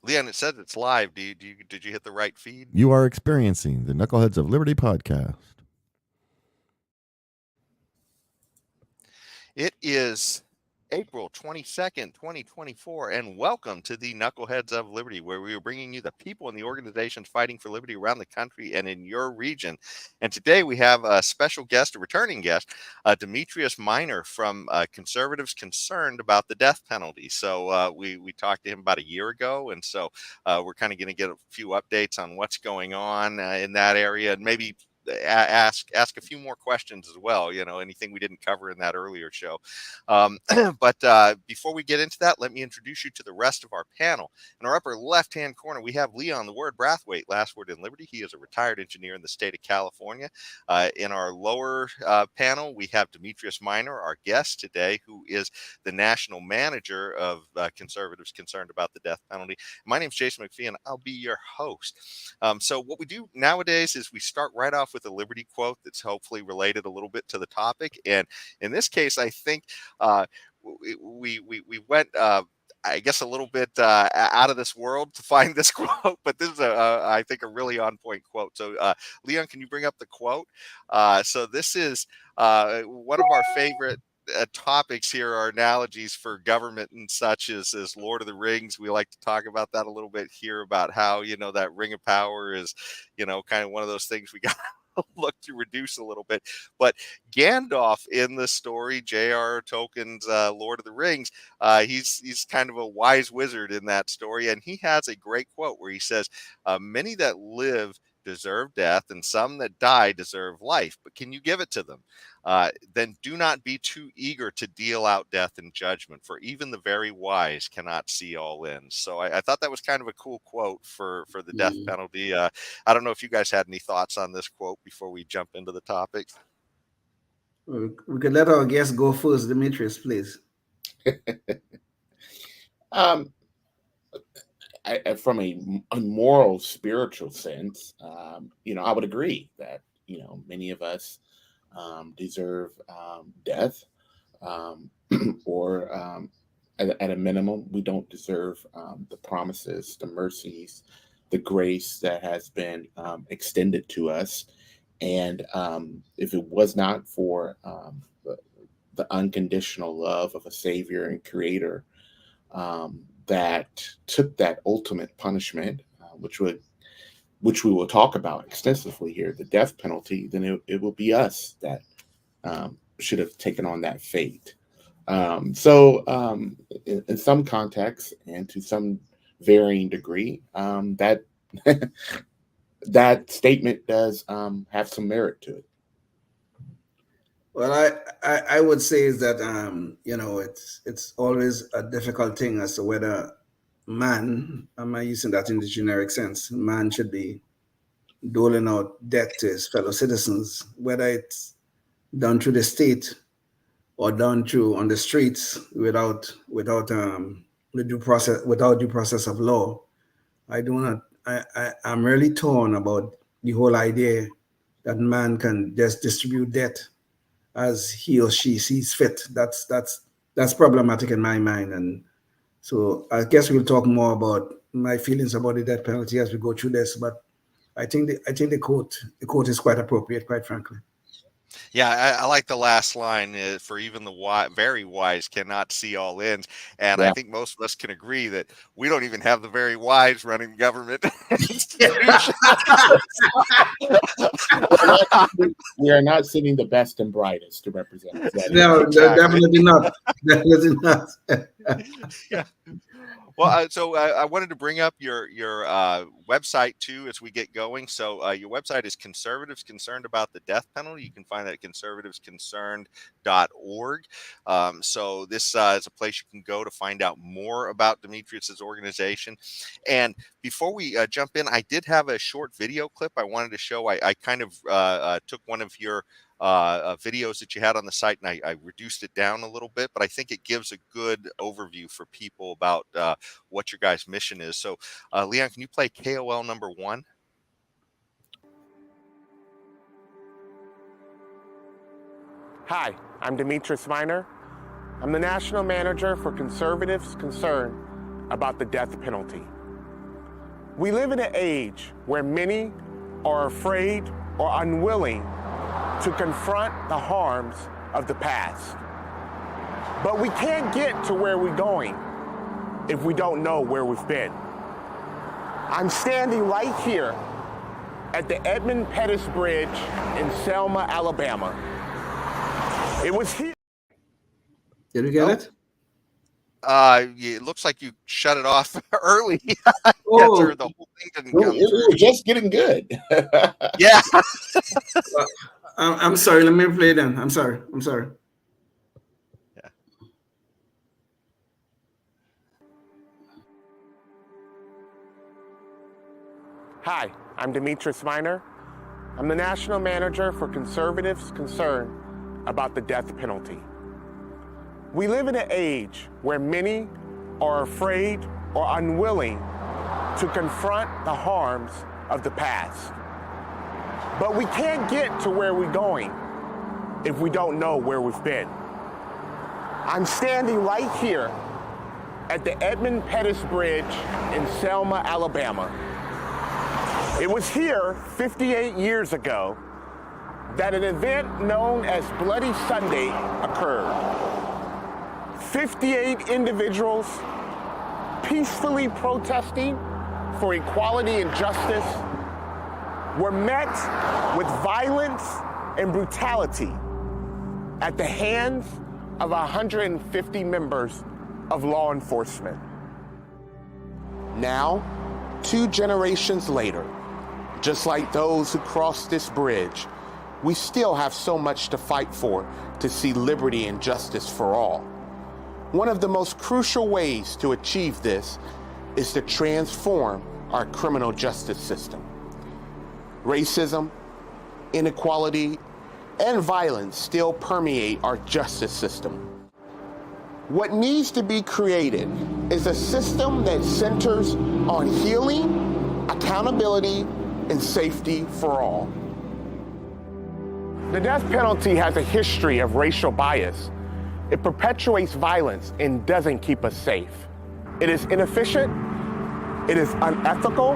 Leon, it says it's live. Did you hit the right feed? You are experiencing the Knuckleheads of Liberty podcast. It is April 22nd, 2024, and welcome to the Knuckleheads of Liberty, where we are bringing you the people and the organizations fighting for liberty around the country and in your region. And today we have a special guest, a returning guest, Demetrius Minor from Conservatives Concerned About the Death Penalty. So we talked to him about a year ago, and so we're kind of going to get a few updates on what's going on in that area, and maybe ask a few more questions as well, anything we didn't cover in that earlier show. But before we get into that, let me introduce you to the rest of our panel. In our upper left hand corner, we have Leon the Word Brathwaite, last word in liberty. He is a retired engineer in the state of California. In our lower panel, we have Demetrius Minor, our guest today, who is the national manager of Conservatives Concerned About the Death Penalty. My name is Jason McPhee, and I'll be your host. So what we do nowadays is we start right off with a liberty quote that's hopefully related a little bit to the topic. And in this case, I think we went I guess a little bit out of this world to find this quote, but this is I think a really on point quote. So Leon, can you bring up the quote? So this is one of our favorite topics here are analogies for government and such as Lord of the Rings. We like to talk about that a little bit here, about how, that ring of power is, kind of one of those things we got look to reduce a little bit. But Gandalf in the story, J.R. Tolkien's Lord of the Rings, he's kind of a wise wizard in that story, and he has a great quote where he says, many that live deserve death, and some that die deserve life, but can you give it to them? Then do not be too eager to deal out death and judgment, for even the very wise cannot see all ends. So I thought that was kind of a cool quote for the death penalty. I don't know if you guys had any thoughts on this quote before we jump into the topic. We could let our guest go first. Demetrius, please. From a moral, spiritual sense, I would agree that, many of us deserve death, or at a minimum, we don't deserve the promises, the mercies, the grace that has been extended to us. And if it was not for the unconditional love of a Savior and Creator that took that ultimate punishment, which we will talk about extensively here, the death penalty, then it will be us that should have taken on that fate. So in some contexts and to some varying degree, that that statement does have some merit to it. Well, I would say is that it's always a difficult thing as to whether man, am I using that in the generic sense, man should be doling out death to his fellow citizens, whether it's done through the state or done through on the streets without the due process of law. I'm really torn about the whole idea that man can just distribute death as he or she sees fit. That's problematic in my mind. And so I guess we'll talk more about my feelings about the death penalty as we go through this. But I think the quote is quite appropriate, quite frankly. Yeah, I like the last line, for even the very wise cannot see all ends. And I think most of us can agree that we don't even have the very wise running the government. We are not sitting the best and brightest to represent us. No, definitely not. Definitely not. Yeah. Well, so I wanted to bring up your website too as we get going. So your website is Conservatives Concerned About the Death Penalty. You can find that at conservativesconcerned.org. So this is a place you can go to find out more about Demetrius's organization. And before we jump in, I did have a short video clip I wanted to show. I kind of took one of your videos that you had on the site, and I reduced it down a little bit, but I think it gives a good overview for people about what your guys' mission is. So Leon, can you play KOL number 1? Hi, I'm Demetrius Minor. I'm the National Manager for Conservatives Concerned About the Death Penalty. We live in an age where many are afraid or unwilling to confront the harms of the past. But we can't get to where we're going if we don't know where we've been. I'm standing right here at the Edmund Pettus Bridge in Selma, Alabama. It was here. Did you get it? It looks like you shut it off early. Oh. Yes, sir, the whole thing didn't come We through. were just getting good. Yeah. I'm sorry. Let me play then. I'm sorry. Hi, I'm Demetrius Minor. I'm the National Manager for Conservatives Concerned about the Death Penalty. We live in an age where many are afraid or unwilling to confront the harms of the past. But we can't get to where we're going if we don't know where we've been. I'm standing right here at the Edmund Pettus Bridge in Selma, Alabama. It was here 58 years ago that an event known as Bloody Sunday occurred. 58 individuals peacefully protesting for equality and justice were met with violence and brutality at the hands of 150 members of law enforcement. Now, 2 generations later, just like those who crossed this bridge, we still have so much to fight for to see liberty and justice for all. One of the most crucial ways to achieve this is to transform our criminal justice system. Racism, inequality, and violence still permeate our justice system. What needs to be created is a system that centers on healing, accountability, and safety for all. The death penalty has a history of racial bias. It perpetuates violence and doesn't keep us safe. It is inefficient, it is unethical,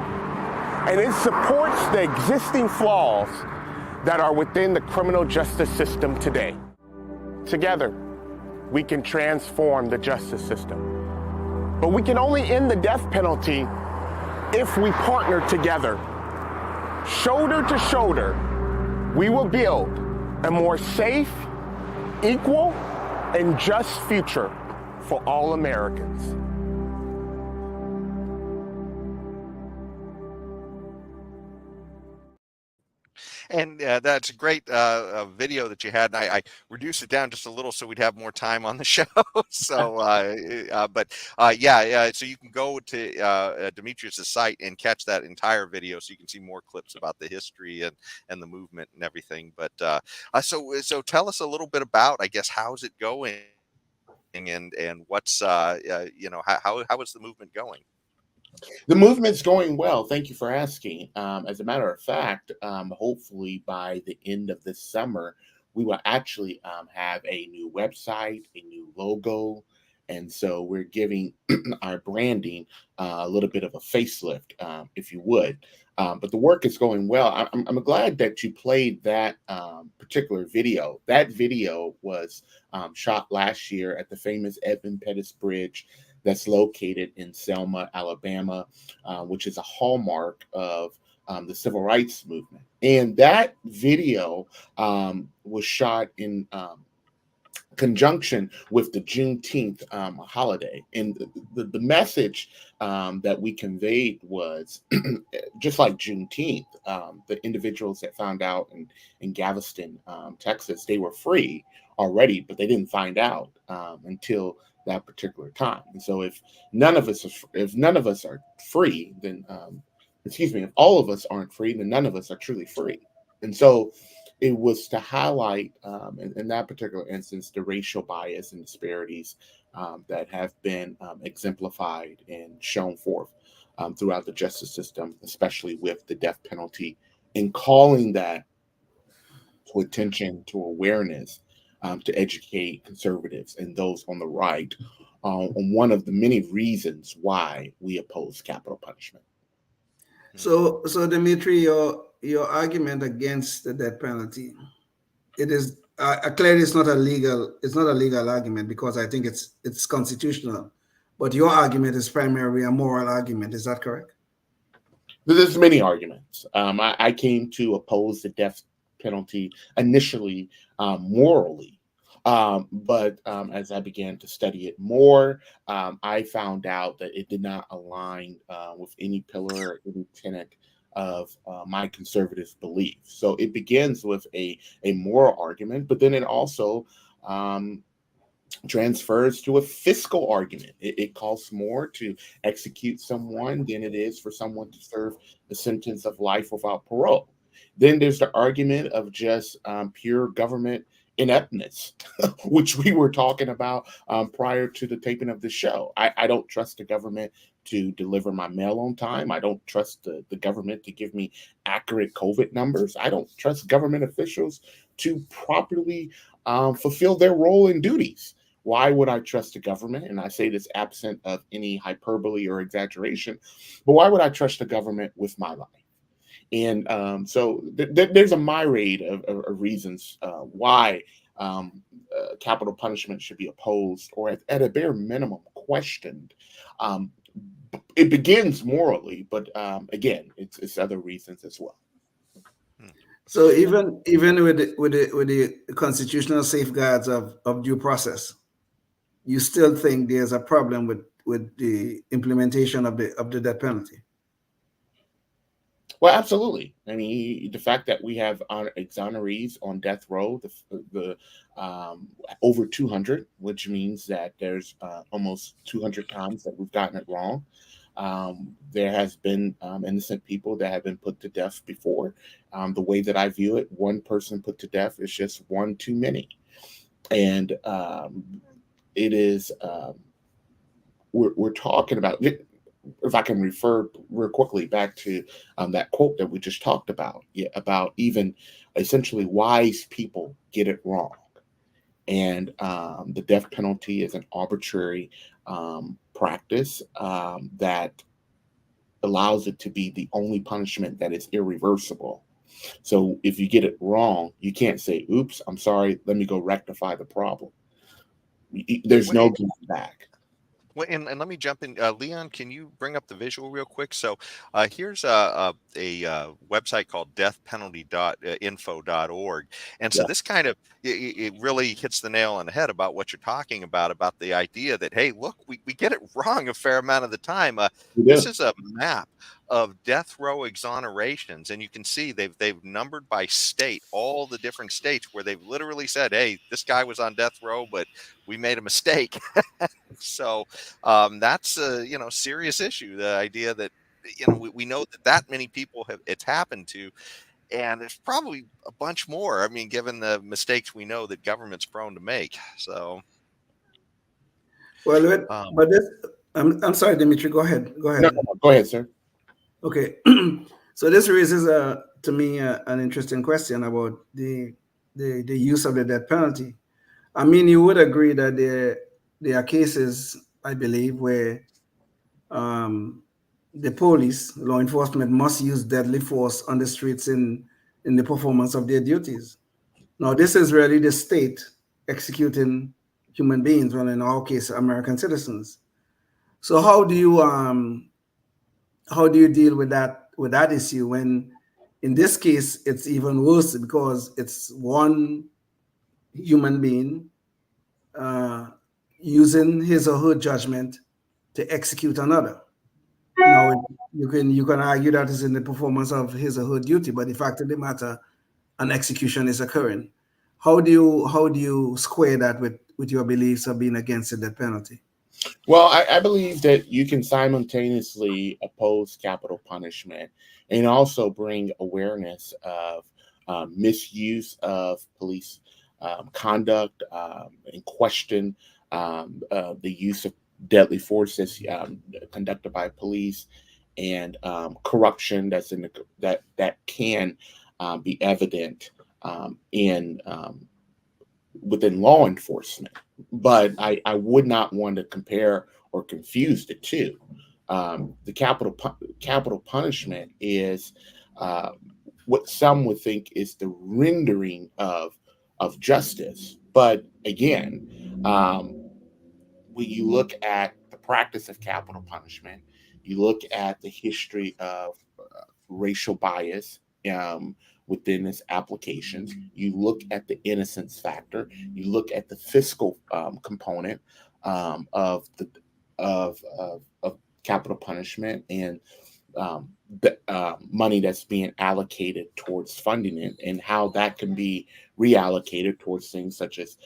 and it supports the existing flaws that are within the criminal justice system today. Together, we can transform the justice system. But we can only end the death penalty if we partner together. Shoulder to shoulder, we will build a more safe, equal, and just future for all Americans. And that's a great video that you had. And I reduced it down just a little so we'd have more time on the show. So, so you can go to Demetrius's site and catch that entire video, so you can see more clips about the history and the movement and everything. But so tell us a little bit about, I guess, how's it going, and what's how is the movement going? The movement's going well. Thank you for asking. As a matter of fact, hopefully by the end of this summer, we will actually have a new website, a new logo. And so we're giving our branding a little bit of a facelift, if you would. But the work is going well. I'm glad that you played that particular video. That video was shot last year at the famous Edmund Pettus Bridge that's located in Selma, Alabama, which is a hallmark of the civil rights movement. And that video was shot in conjunction with the Juneteenth holiday. And the message that we conveyed was, just like Juneteenth, the individuals that found out in Galveston, Texas, they were free already, but they didn't find out until that particular time. And so if none of us are free, then if all of us aren't free, then none of us are truly free. And so it was to highlight in that particular instance the racial bias and disparities that have been exemplified and shown forth throughout the justice system, especially with the death penalty, and calling that to attention, to awareness, to educate conservatives and those on the right on one of the many reasons why we oppose capital punishment. So Dimitri, your argument against the death penalty, it is clearly it's not a legal argument, because I think it's constitutional. But your argument is primarily a moral argument. Is that correct? There's many arguments. I came to oppose the death penalty initially morally. But as I began to study it more, I found out that it did not align with any pillar or any tenet of my conservative beliefs. So it begins with a moral argument, but then it also transfers to a fiscal argument. It costs more to execute someone than it is for someone to serve a sentence of life without parole. Then there's the argument of just pure government ineptness, which we were talking about prior to the taping of the show. I don't trust the government to deliver my mail on time. I don't trust the government to give me accurate COVID numbers. I don't trust government officials to properly fulfill their role and duties. Why would I trust the government? And I say this absent of any hyperbole or exaggeration, but why would I trust the government with my life? And so there's a myriad of reasons why capital punishment should be opposed, or at a bare minimum questioned. It begins morally, but again, it's other reasons as well. So even with the constitutional safeguards of due process, you still think there's a problem with the implementation of the death penalty? Well, absolutely. I mean, the fact that we have exonerees on death row, the over 200, which means that there's almost 200 times that we've gotten it wrong. There has been innocent people that have been put to death before. The way that I view it, one person put to death is just one too many. And it is, we're talking about, if I can refer real quickly back to that quote that we just talked about, about even essentially wise people get it wrong. And the death penalty is an arbitrary practice that allows it to be the only punishment that is irreversible. So if you get it wrong, you can't say, oops, I'm sorry, let me go rectify the problem. There's no going back. Well, and let me jump in. Leon, can you bring up the visual real quick? So here's a website called deathpenalty.info.org. And so this kind of, it really hits the nail on the head about what you're talking about the idea that, hey, look, we get it wrong a fair amount of the time. This is a map of death row exonerations, and you can see they've numbered by state all the different states where they've literally said, hey, this guy was on death row, but we made a mistake. So that's a serious issue. The idea that we know that many people it's happened to, and there's probably a bunch more. I mean, given the mistakes we know that government's prone to make. So, well, but this, I'm sorry, Dimitri. Go ahead. No, go ahead, sir. Okay, so this raises to me an interesting question about the use of the death penalty. I mean, you would agree that there are cases, I believe, where the police, law enforcement, must use deadly force on the streets in the performance of their duties. Now, this is really the state executing human beings, well, in our case, American citizens. So how do you deal with that issue when, in this case, it's even worse because it's one human being using his or her judgment to execute another? Now, you can argue that is in the performance of his or her duty, but the fact of the matter, an execution is occurring. How do you square that with your beliefs of being against the death penalty? Well, I believe that you can simultaneously oppose capital punishment and also bring awareness of misuse of police conduct and question the use of deadly force that's conducted by police, and corruption that's that can be evident within law enforcement. But I would not want to compare or confuse the two. The capital punishment is what some would think is the rendering of justice. But again, when you look at the practice of capital punishment, you look at the history of racial bias within its applications, you look at the innocence factor, you look at the fiscal component of the of capital punishment, and the money that's being allocated towards funding it, and how that can be reallocated towards things such as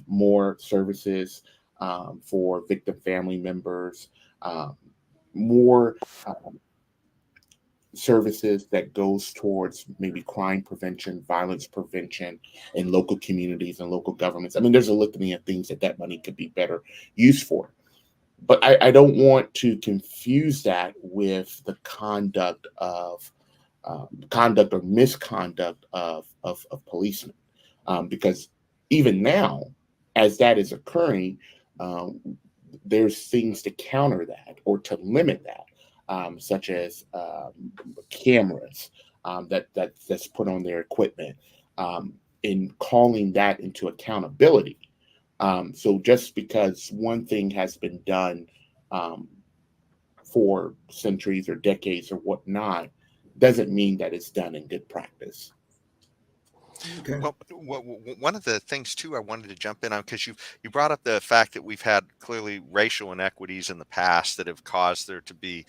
more services for victim family members, more services that goes towards maybe crime prevention, violence prevention in local communities and local governments. I mean, there's a litany of things that money could be better used for. But I don't want to confuse that with the conduct or misconduct of policemen, because even now, as that is occurring, there's things to counter that or to limit that, such as cameras that's put on their equipment, in calling that into accountability. So just because one thing has been done for centuries or decades or whatnot, doesn't mean that it's done in good practice. Okay. Well, one of the things too I wanted to jump in on, because you brought up the fact that we've had clearly racial inequities in the past that have caused there to be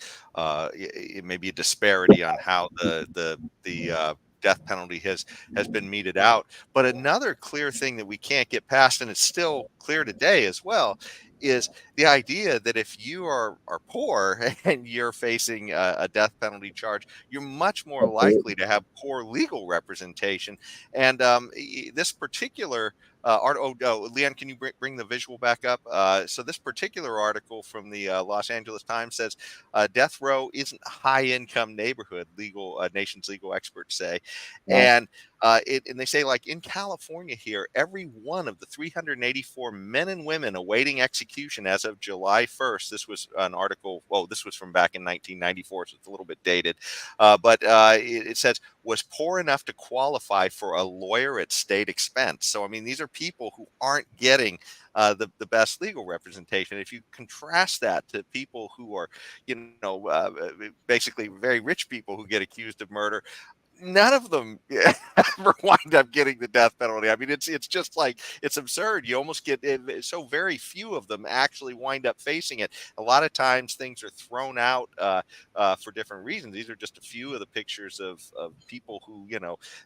maybe a disparity on how the death penalty has been meted out. But another clear thing that we can't get past, and it's still clear today as well, is the idea that if you are poor and you're facing a death penalty charge, you're much more likely to have poor legal representation. And this particular Leanne, can you bring the visual back up? So this particular article from the Los Angeles Times says death row isn't a high-income neighborhood. Nation's legal experts say, and and they say, like, in California here, every one of the 384 men and women awaiting execution as of July 1st. This was an article. Well, this was from back in 1994, so it's a little bit dated, but it says was poor enough to qualify for a lawyer at state expense. So, I mean, these are people who aren't getting the best legal representation. If you contrast that to people who are, basically very rich people who get accused of murder, none of them ever wind up getting the death penalty. I mean, it's just like, it's absurd. You almost get so very few of them actually wind up facing it. A lot of times things are thrown out for different reasons. These are just a few of the pictures of people who,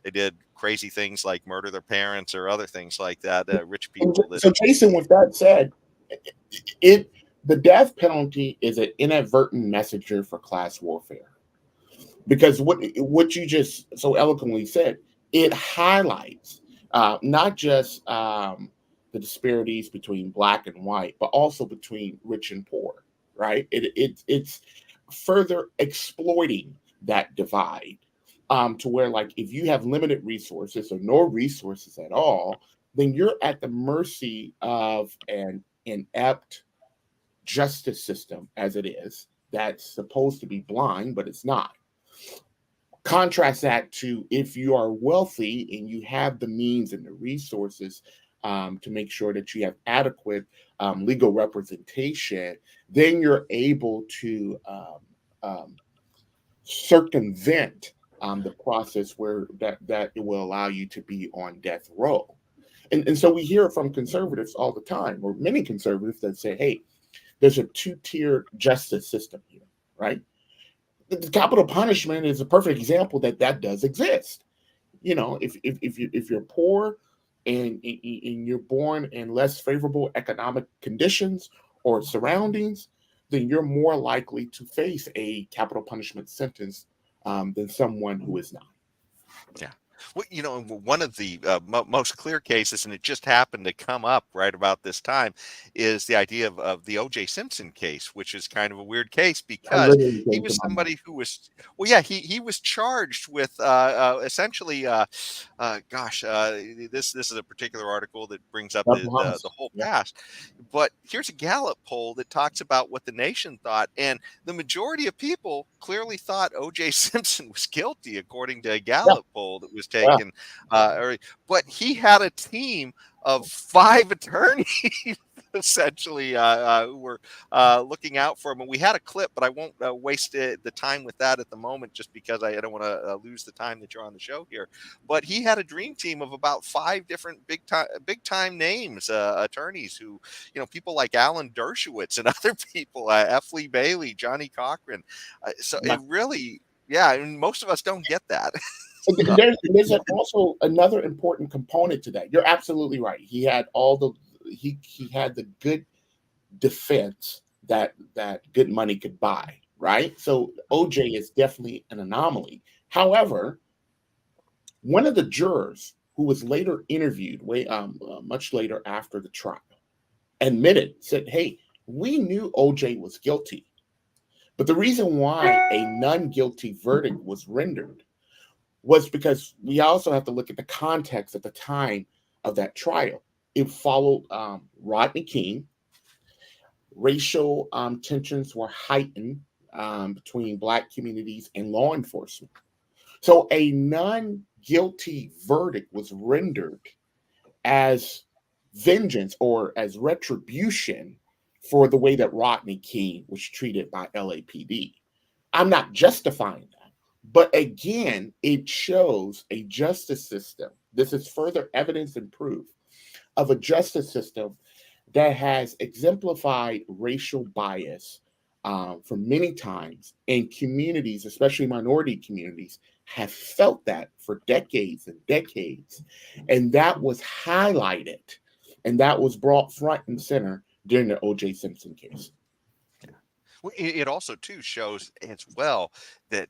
they did crazy things like murder their parents or other things like that. Rich people. So Jason, with that said, the death penalty is an inadvertent messenger for class warfare. Because what you just so eloquently said, it highlights not just the disparities between black and white, but also between rich and poor, right? It's further exploiting that divide to where, like, if you have limited resources or no resources at all, then you're at the mercy of an inept justice system, as it is, that's supposed to be blind, but it's not. Contrast that to if you are wealthy and you have the means and the resources to make sure that you have adequate legal representation, then you're able to circumvent the process where that it will allow you to be on death row. And so we hear it from conservatives all the time, or many conservatives that say, hey, there's a two-tiered justice system here, right? The capital punishment is a perfect example that does exist. If you're poor and you're born in less favorable economic conditions or surroundings, then you're more likely to face a capital punishment sentence than someone who is not. Yeah. Well, one of the most clear cases, and it just happened to come up right about this time, is the idea of the O.J. Simpson case, which is kind of a weird case I because literally he came to was my mind. somebody who was, well, yeah, he was charged with essentially, this is a particular article that brings up Double the homicide. whole Yeah. past, but here's a Gallup poll that talks about what the nation thought, and the majority of people clearly thought O.J. Simpson was guilty, according to a Yeah. Gallup poll that was Yeah. taken. But he had a team of 5 attorneys essentially who were looking out for him. And we had a clip, but I won't waste the time with that at the moment, just because I don't want to lose the time that you're on the show here. But he had a dream team of about 5 different big time names, attorneys who, people like Alan Dershowitz and other people, F. Lee Bailey, Johnny Cochran. So it really, yeah, and most of us don't get that. There's also another important component to that. You're absolutely right. He had he had the good defense that good money could buy, right? So OJ is definitely an anomaly. However, one of the jurors who was later interviewed much later after the trial said, "Hey, we knew OJ was guilty, but the reason why a non-guilty verdict was rendered was because we also have to look at the context at the time of that trial. It followed Rodney King. Racial tensions were heightened between Black communities and law enforcement. So a non-guilty verdict was rendered as vengeance or as retribution for the way that Rodney King was treated by LAPD. I'm not justifying that. But again, it shows a justice system. This is further evidence and proof of a justice system that has exemplified racial bias for many times, and communities, especially minority communities, have felt that for decades and decades. And that was highlighted and that was brought front and center during the O.J. Simpson case. Well, it also too shows as well that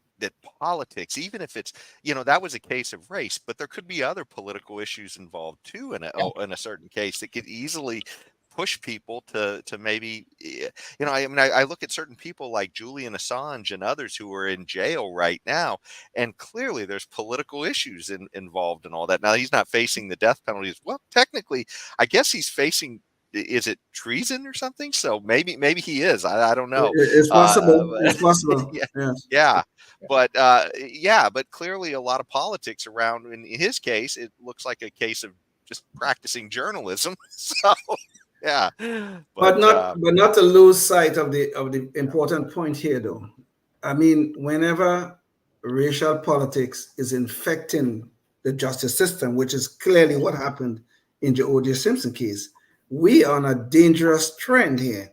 politics, even if it's, that was a case of race, but there could be other political issues involved too in a certain case that could easily push people to maybe, I look at certain people like Julian Assange and others who are in jail right now, and clearly there's political issues involved in all that. Now he's not facing the death penalty as well. Technically, I guess he's facing, is it treason or something? So maybe he is. I don't know. It's possible. It's possible. Yeah, Yes. yeah. But but clearly a lot of politics around. In his case, it looks like a case of just practicing journalism. So yeah, But not to lose sight of the important point here, though. I mean, whenever racial politics is infecting the justice system, which is clearly what happened in the O.J. Simpson case, we are on a dangerous trend here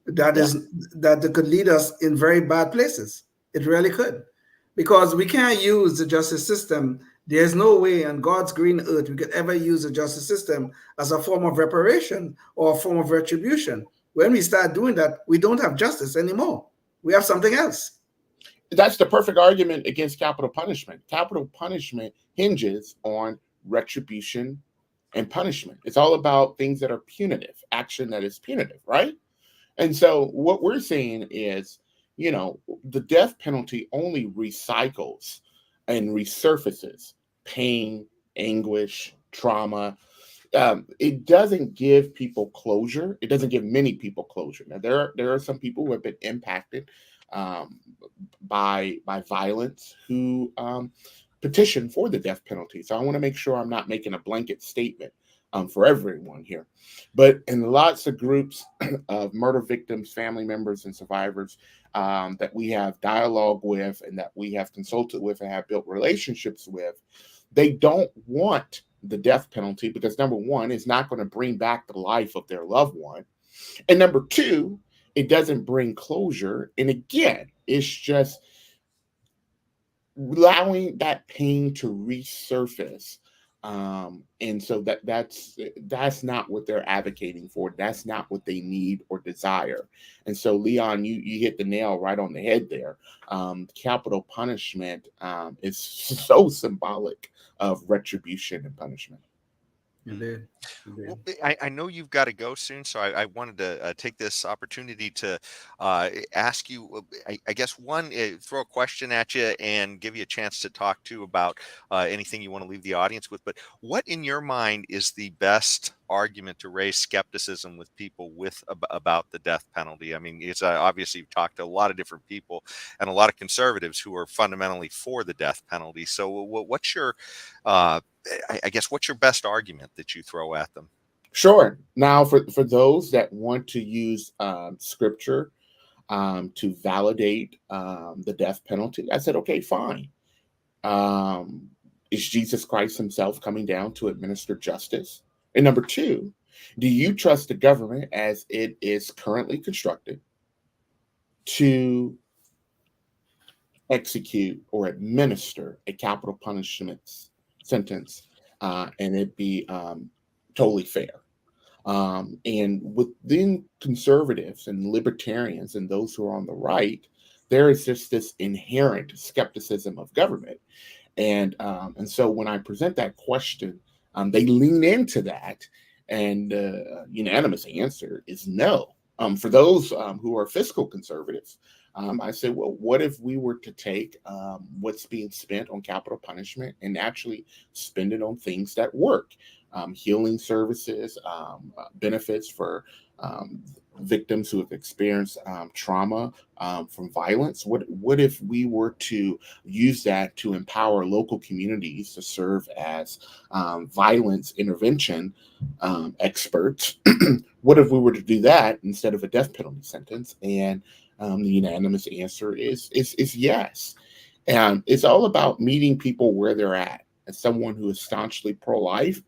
that could lead us in very bad places. It really could, because we can't use the justice system. There's no way on God's green earth we could ever use the justice system as a form of reparation or a form of retribution. When we start doing that, we don't have justice anymore. We have something else. That's the perfect argument against capital punishment. Capital punishment hinges on retribution and punishment. It's all about things that are punitive, action that is punitive, right? And so what we're saying is, the death penalty only recycles and resurfaces pain, anguish, trauma. It doesn't give people closure. It doesn't give many people closure. Now, there are some people who have been impacted by violence who petition for the death penalty. So I want to make sure I'm not making a blanket statement for everyone here. But in lots of groups of murder victims, family members, and survivors that we have dialogue with and that we have consulted with and have built relationships with, they don't want the death penalty because, number one, it's not going to bring back the life of their loved one. And number two, it doesn't bring closure. And again, it's just allowing that pain to resurface And so that's not what they're advocating for. That's not what they need or desire. And so, Leon, you hit the nail right on the head there. Capital punishment is so symbolic of retribution and punishment. Indeed. Well, I know you've got to go soon, so I wanted to take this opportunity to ask you, I guess, one, throw a question at you and give you a chance to talk to about anything you want to leave the audience with. But what, in your mind, is the best argument to raise skepticism with people about the death penalty? I mean, it's obviously you've talked to a lot of different people and a lot of conservatives who are fundamentally for the death penalty. So, what's your I guess, what's your best argument that you throw at them? Sure. Now, for those that want to use scripture to validate the death penalty, I said, okay, fine. Is Jesus Christ himself coming down to administer justice? And number two, do you trust the government as it is currently constructed to execute or administer a capital punishment sentence and it be totally fair? And within conservatives and libertarians and those who are on the right, there is just this inherent skepticism of government. And so when I present that question, they lean into that, and unanimous answer is no. For those who are fiscal conservatives, I say, well, what if we were to take what's being spent on capital punishment and actually spend it on things that work? Healing services, benefits for victims who have experienced trauma from violence. What if we were to use that to empower local communities to serve as violence intervention experts? What if we were to do that instead of a death penalty sentence? And the unanimous answer is yes. And it's all about meeting people where they're at. As someone who is staunchly pro-life,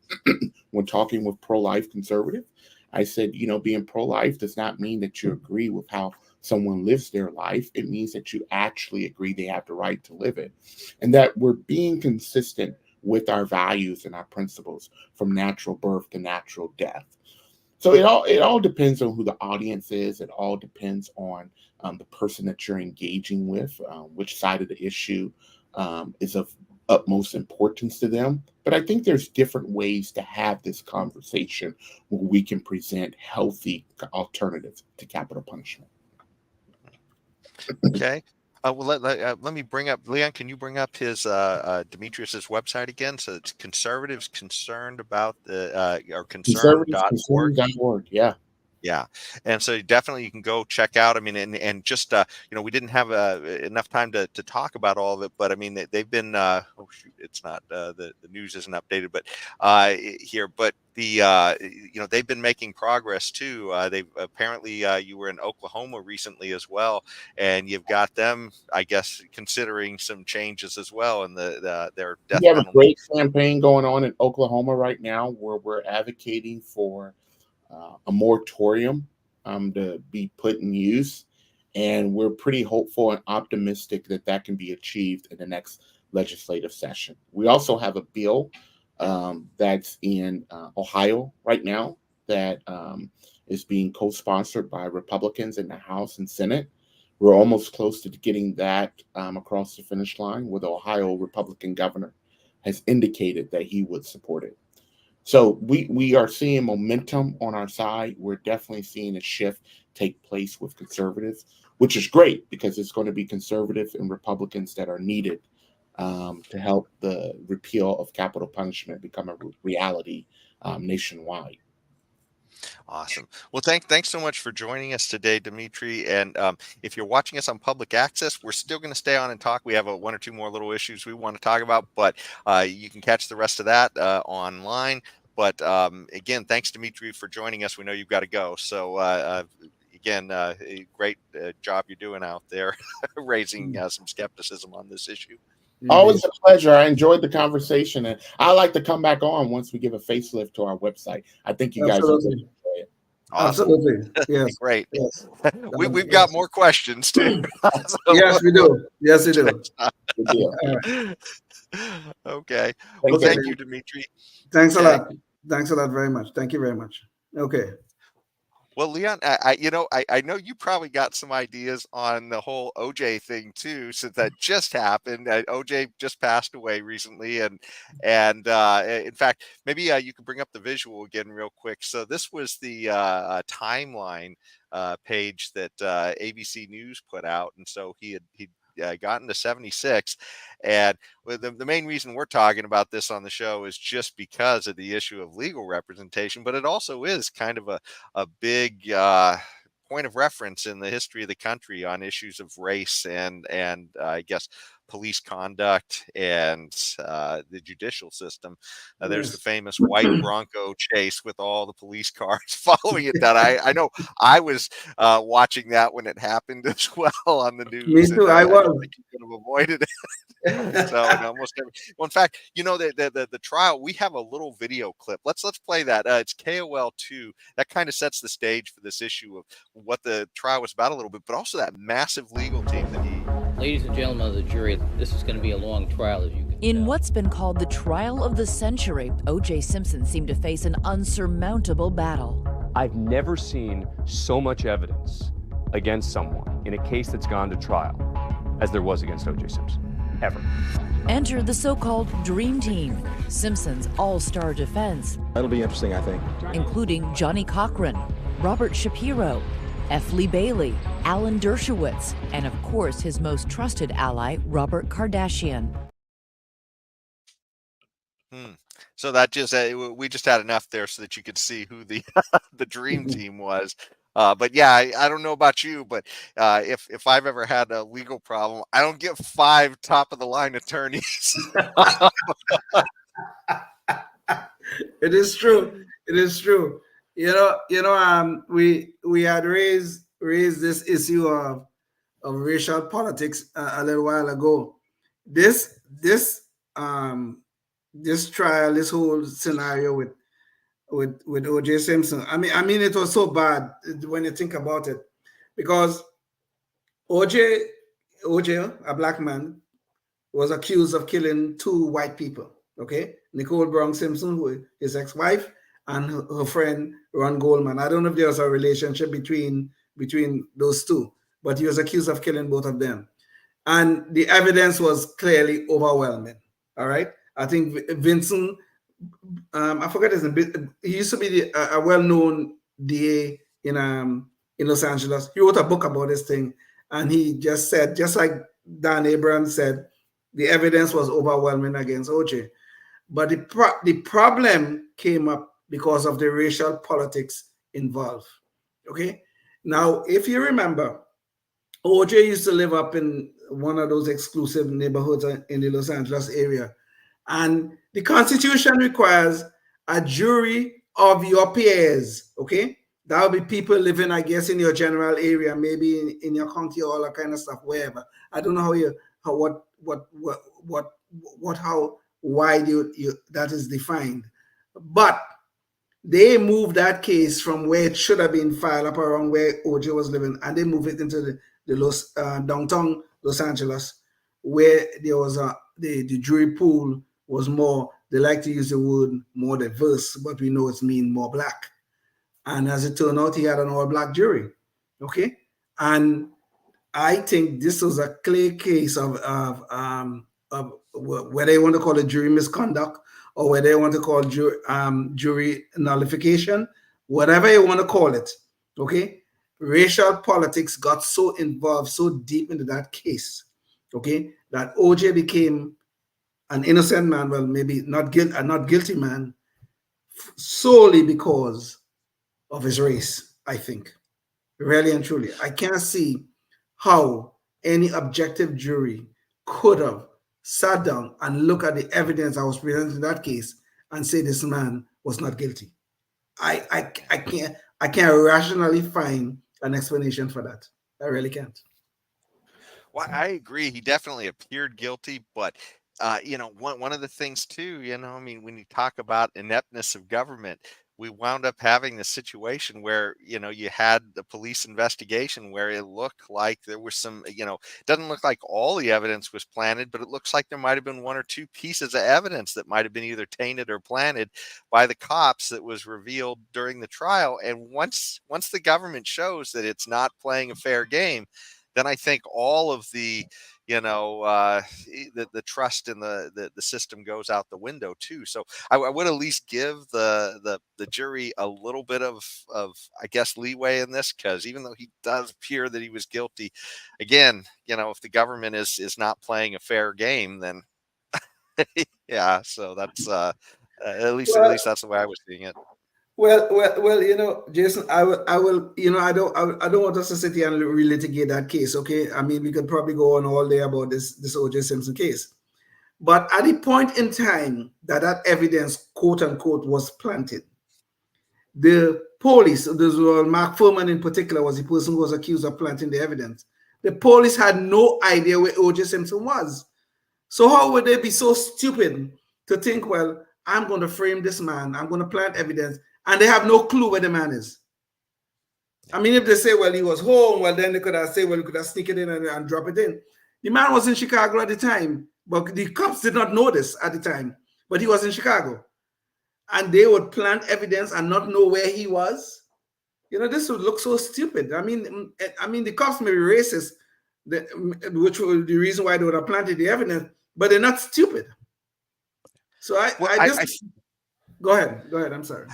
when talking with pro-life conservative, I said, being pro-life does not mean that you agree with how someone lives their life. It means that you actually agree they have the right to live it, and that we're being consistent with our values and our principles from natural birth to natural death. So it all depends on who the audience is. It all depends on the person that you're engaging with, which side of the issue is of utmost importance to them. But I think there's different ways to have this conversation where we can present healthy alternatives to capital punishment. Okay. Well, let me bring up, Leon, can you bring up his Demetrius's website again? So it's conservatives concerned about the or concern.org. Concern.org, yeah. Yeah. And so definitely you can go check out. I mean, and just, we didn't have enough time to talk about all of it, but I mean, they've been, oh shoot, it's not, the news isn't updated, but here, but they've been making progress too. They've apparently, you were in Oklahoma recently as well, and you've got them, I guess, considering some changes as well in their death penalty. We have a great campaign going on in Oklahoma right now where we're advocating for a moratorium to be put in use, and we're pretty hopeful and optimistic that can be achieved in the next legislative session. We also have a bill that's in Ohio right now that is being co-sponsored by Republicans in the House and Senate. We're almost close to getting that across the finish line, where the Ohio Republican governor has indicated that he would support it. So we are seeing momentum on our side. We're definitely seeing a shift take place with conservatives, which is great because it's going to be conservatives and Republicans that are needed to help the repeal of capital punishment become a reality nationwide. Awesome. Well, thanks so much for joining us today, Dimitri. And if you're watching us on public access, we're still going to stay on and talk. We have one or two more little issues we want to talk about, but you can catch the rest of that online. But again, thanks, Dimitri, for joining us. We know you've got to go. So again, a great job you're doing out there raising some skepticism on this issue. Always a pleasure. I enjoyed the conversation, and I like to come back on once we give a facelift to our website. I think you guys will enjoy it. Awesome. Absolutely. Yes. Great. Yes. We've got more questions too. Yes, we do. Yes, we do. Good deal. Okay. Thank Well, you. thank you, Dimitri. Thanks a Okay. lot. Thanks a lot very much. Thank you very much. Okay. Well, Leon, I know you probably got some ideas on the whole OJ thing too, since that just happened. OJ just passed away recently, and in fact, maybe you could bring up the visual again real quick. So this was the timeline page that ABC News put out, and so he gotten to 76, and the main reason we're talking about this on the show is just because of the issue of legal representation, but it also is kind of a big point of reference in the history of the country on issues of race and I guess police conduct and the judicial system. There's the famous white Bronco chase with all the police cars following it. That I know I was watching that when it happened as well on the news. Me too. And I I don't was. think you could have avoided it. So in almost every, well, in fact, you know, the trial, we have a little video clip. Let's play that. It's KOL2. That kind of sets the stage for this issue of what the trial was about a little bit, but also that massive legal team that he. Ladies and gentlemen of the jury, this is going to be a long trial, as you can In tell. what's been called the trial of the century, O.J. Simpson seemed to face an unsurmountable battle. I've never seen so much evidence against someone in a case that's gone to trial as there was against O.J. Simpson, ever. Enter the so-called Dream Team, Simpson's all-star defense, That'll be interesting, I think. including Johnny Cochran, Robert Shapiro, F. Lee Bailey, Alan Dershowitz, and of course his most trusted ally, Robert Kardashian. So that just we just had enough there so that you could see who the the dream team was. But yeah, I don't know about you, but if I've ever had a legal problem, I don't get 5 top of the line attorneys. It is true. It is true. We had raised this issue of racial politics a little while ago. This trial, this whole scenario with O.J. Simpson. I mean, it was so bad when you think about it, because O.J., a black man, was accused of killing 2 white people. Okay, Nicole Brown Simpson, who his ex-wife, and her friend Ron Goldman. I don't know if there was a relationship between those two, but he was accused of killing both of them, and the evidence was clearly overwhelming. All right, I think Vincent, I forget his name. He used to be a well-known DA in Los Angeles. He wrote a book about this thing, and he just said, just like Dan Abrams said, the evidence was overwhelming against OJ. But the problem came up because of the racial politics involved. Okay, now if you remember, OJ used to live up in one of those exclusive neighborhoods in the Los Angeles area. And the Constitution requires a jury of your peers, okay? That would be people living, I guess, in your general area, maybe in your county, all that kind of stuff, wherever. I don't know how wide that is defined. But they moved that case from where it should have been filed up around where OJ was living, and they moved it into the downtown Los Angeles, where there was the jury pool was more, they like to use the word more diverse, but we know it's mean more black. And as it turned out, he had an all-black jury, okay? And I think this was a clear case of whether you want to call it jury misconduct or whether you want to call jury nullification, whatever you want to call it, okay? Racial politics got so involved, so deep into that case, okay, that OJ became an innocent man, well, maybe not guilty man, solely because of his race, I think. Really and truly. I can't see how any objective jury could have sat down and looked at the evidence that was presented in that case and say this man was not guilty. I can't rationally find an explanation for that. I really can't. Well, I agree. He definitely appeared guilty, but one of the things too, I mean, when you talk about ineptness of government, we wound up having the situation where, you had the police investigation where it looked like there was some, it doesn't look like all the evidence was planted, but it looks like there might have been one or two pieces of evidence that might have been either tainted or planted by the cops that was revealed during the trial. And once the government shows that it's not playing a fair game, then I think all of the the trust in the system goes out the window too. So I would at least give the jury a little bit of I guess leeway in this, because even though he does appear that he was guilty, again, if the government is not playing a fair game, then yeah. So that's at least that's the way I was seeing it. Well, Jason, I will, I don't want us to sit here and relitigate that case. Okay, I mean, we could probably go on all day about this O.J. Simpson case, but at the point in time that evidence, quote unquote, was planted, the police, Mark Fuhrman in particular was the person who was accused of planting the evidence. The police had no idea where O.J. Simpson was. So how would they be so stupid to think, well, I'm going to frame this man, I'm going to plant evidence, and they have no clue where the man is? I mean, if they say, well, he was home, well, then they could have said, well, you could have sneak it in and drop it in. The man was in Chicago at the time, but the cops did not know this at the time, but he was in Chicago. And they would plant evidence and not know where he was. This would look so stupid. I mean, the cops may be racist, which was the reason why they would have planted the evidence, but they're not stupid. So go ahead. I'm sorry.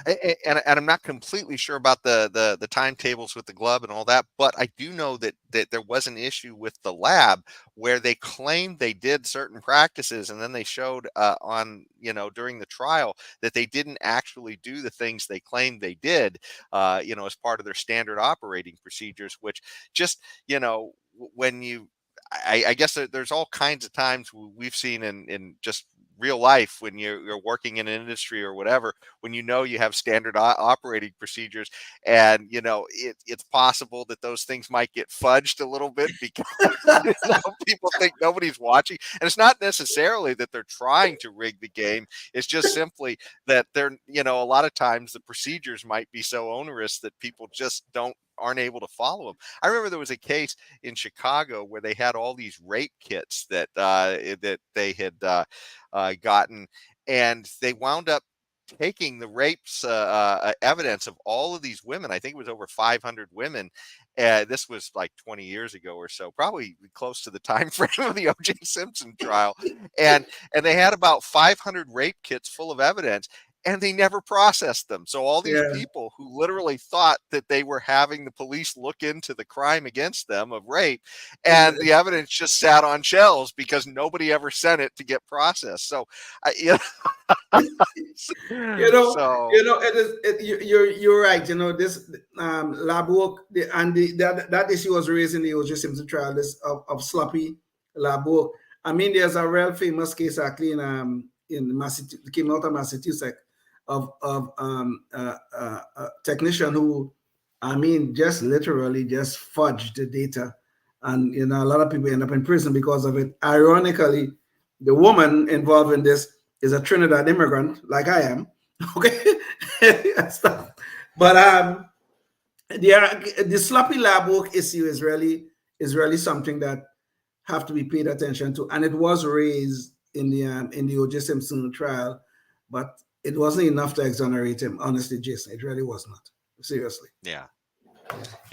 And I'm not completely sure about the timetables with the glove and all that, but I do know that there was an issue with the lab where they claimed they did certain practices, and then they showed during the trial that they didn't actually do the things they claimed they did, as part of their standard operating procedures, which just, when you, I guess there's all kinds of times we've seen in just real life when you're working in an industry or whatever, when you have standard operating procedures, and it's possible that those things might get fudged a little bit because people think nobody's watching, and it's not necessarily that they're trying to rig the game. It's just simply that they're a lot of times the procedures might be so onerous that people just aren't able to follow them. I remember there was a case in Chicago where they had all these rape kits that they had gotten, and they wound up taking the rapes evidence of all of these women. I think it was over 500 women. This was like 20 years ago or so, probably close to the time frame of the O.J. Simpson trial, and they had about 500 rape kits full of evidence, and they never processed them. So all these people who literally thought that they were having the police look into the crime against them of rape, and the evidence just sat on shelves because nobody ever sent it to get processed. So, you're right. This lab work that issue was raised in the O.J. Simpson trial, this of sloppy lab work. I mean, there's a real famous case actually in Massachusetts, came out of Massachusetts, of a technician who, just literally just fudged the data, and a lot of people end up in prison because of it. Ironically, the woman involved in this is a Trinidad immigrant, like I am. Okay, but the sloppy lab work issue is really something that have to be paid attention to, and it was raised in the O.J. Simpson trial, but it wasn't enough to exonerate him. Honestly, Jason, it really was not. Seriously. Yeah.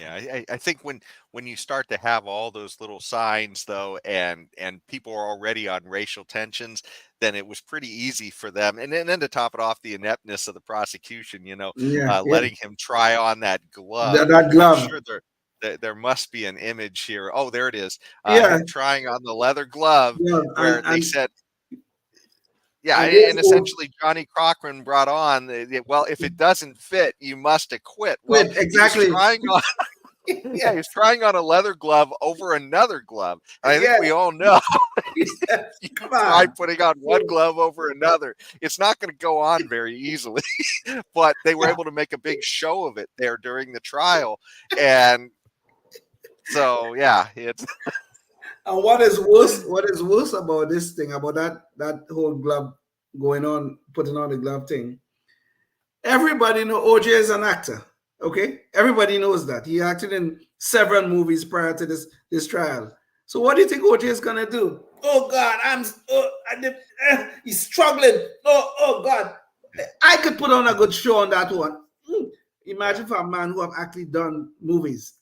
I think when you start to have all those little signs, though, and people are already on racial tensions, then it was pretty easy for them. And then to top it off, the ineptness of the prosecution, letting him try on that glove. That glove. I'm sure there must be an image here. Oh, there it is. Him trying on the leather glove, where they said. Yeah, and essentially Johnny Cochran brought on, well, if it doesn't fit, you must acquit. Well, exactly. He's trying on a leather glove over another glove. I think we all know you try putting on one glove over another. It's not going to go on very easily, but they were able to make a big show of it there during the trial. And so, it's... And what is worse about this thing, about that whole glove going on, putting on the glove thing, everybody know OJ is an actor. Okay, everybody knows that he acted in several movies prior to this trial. So what do you think OJ is gonna do? Oh God, he's struggling. Oh God, I could put on a good show on that one. Imagine for a man who have actually done movies.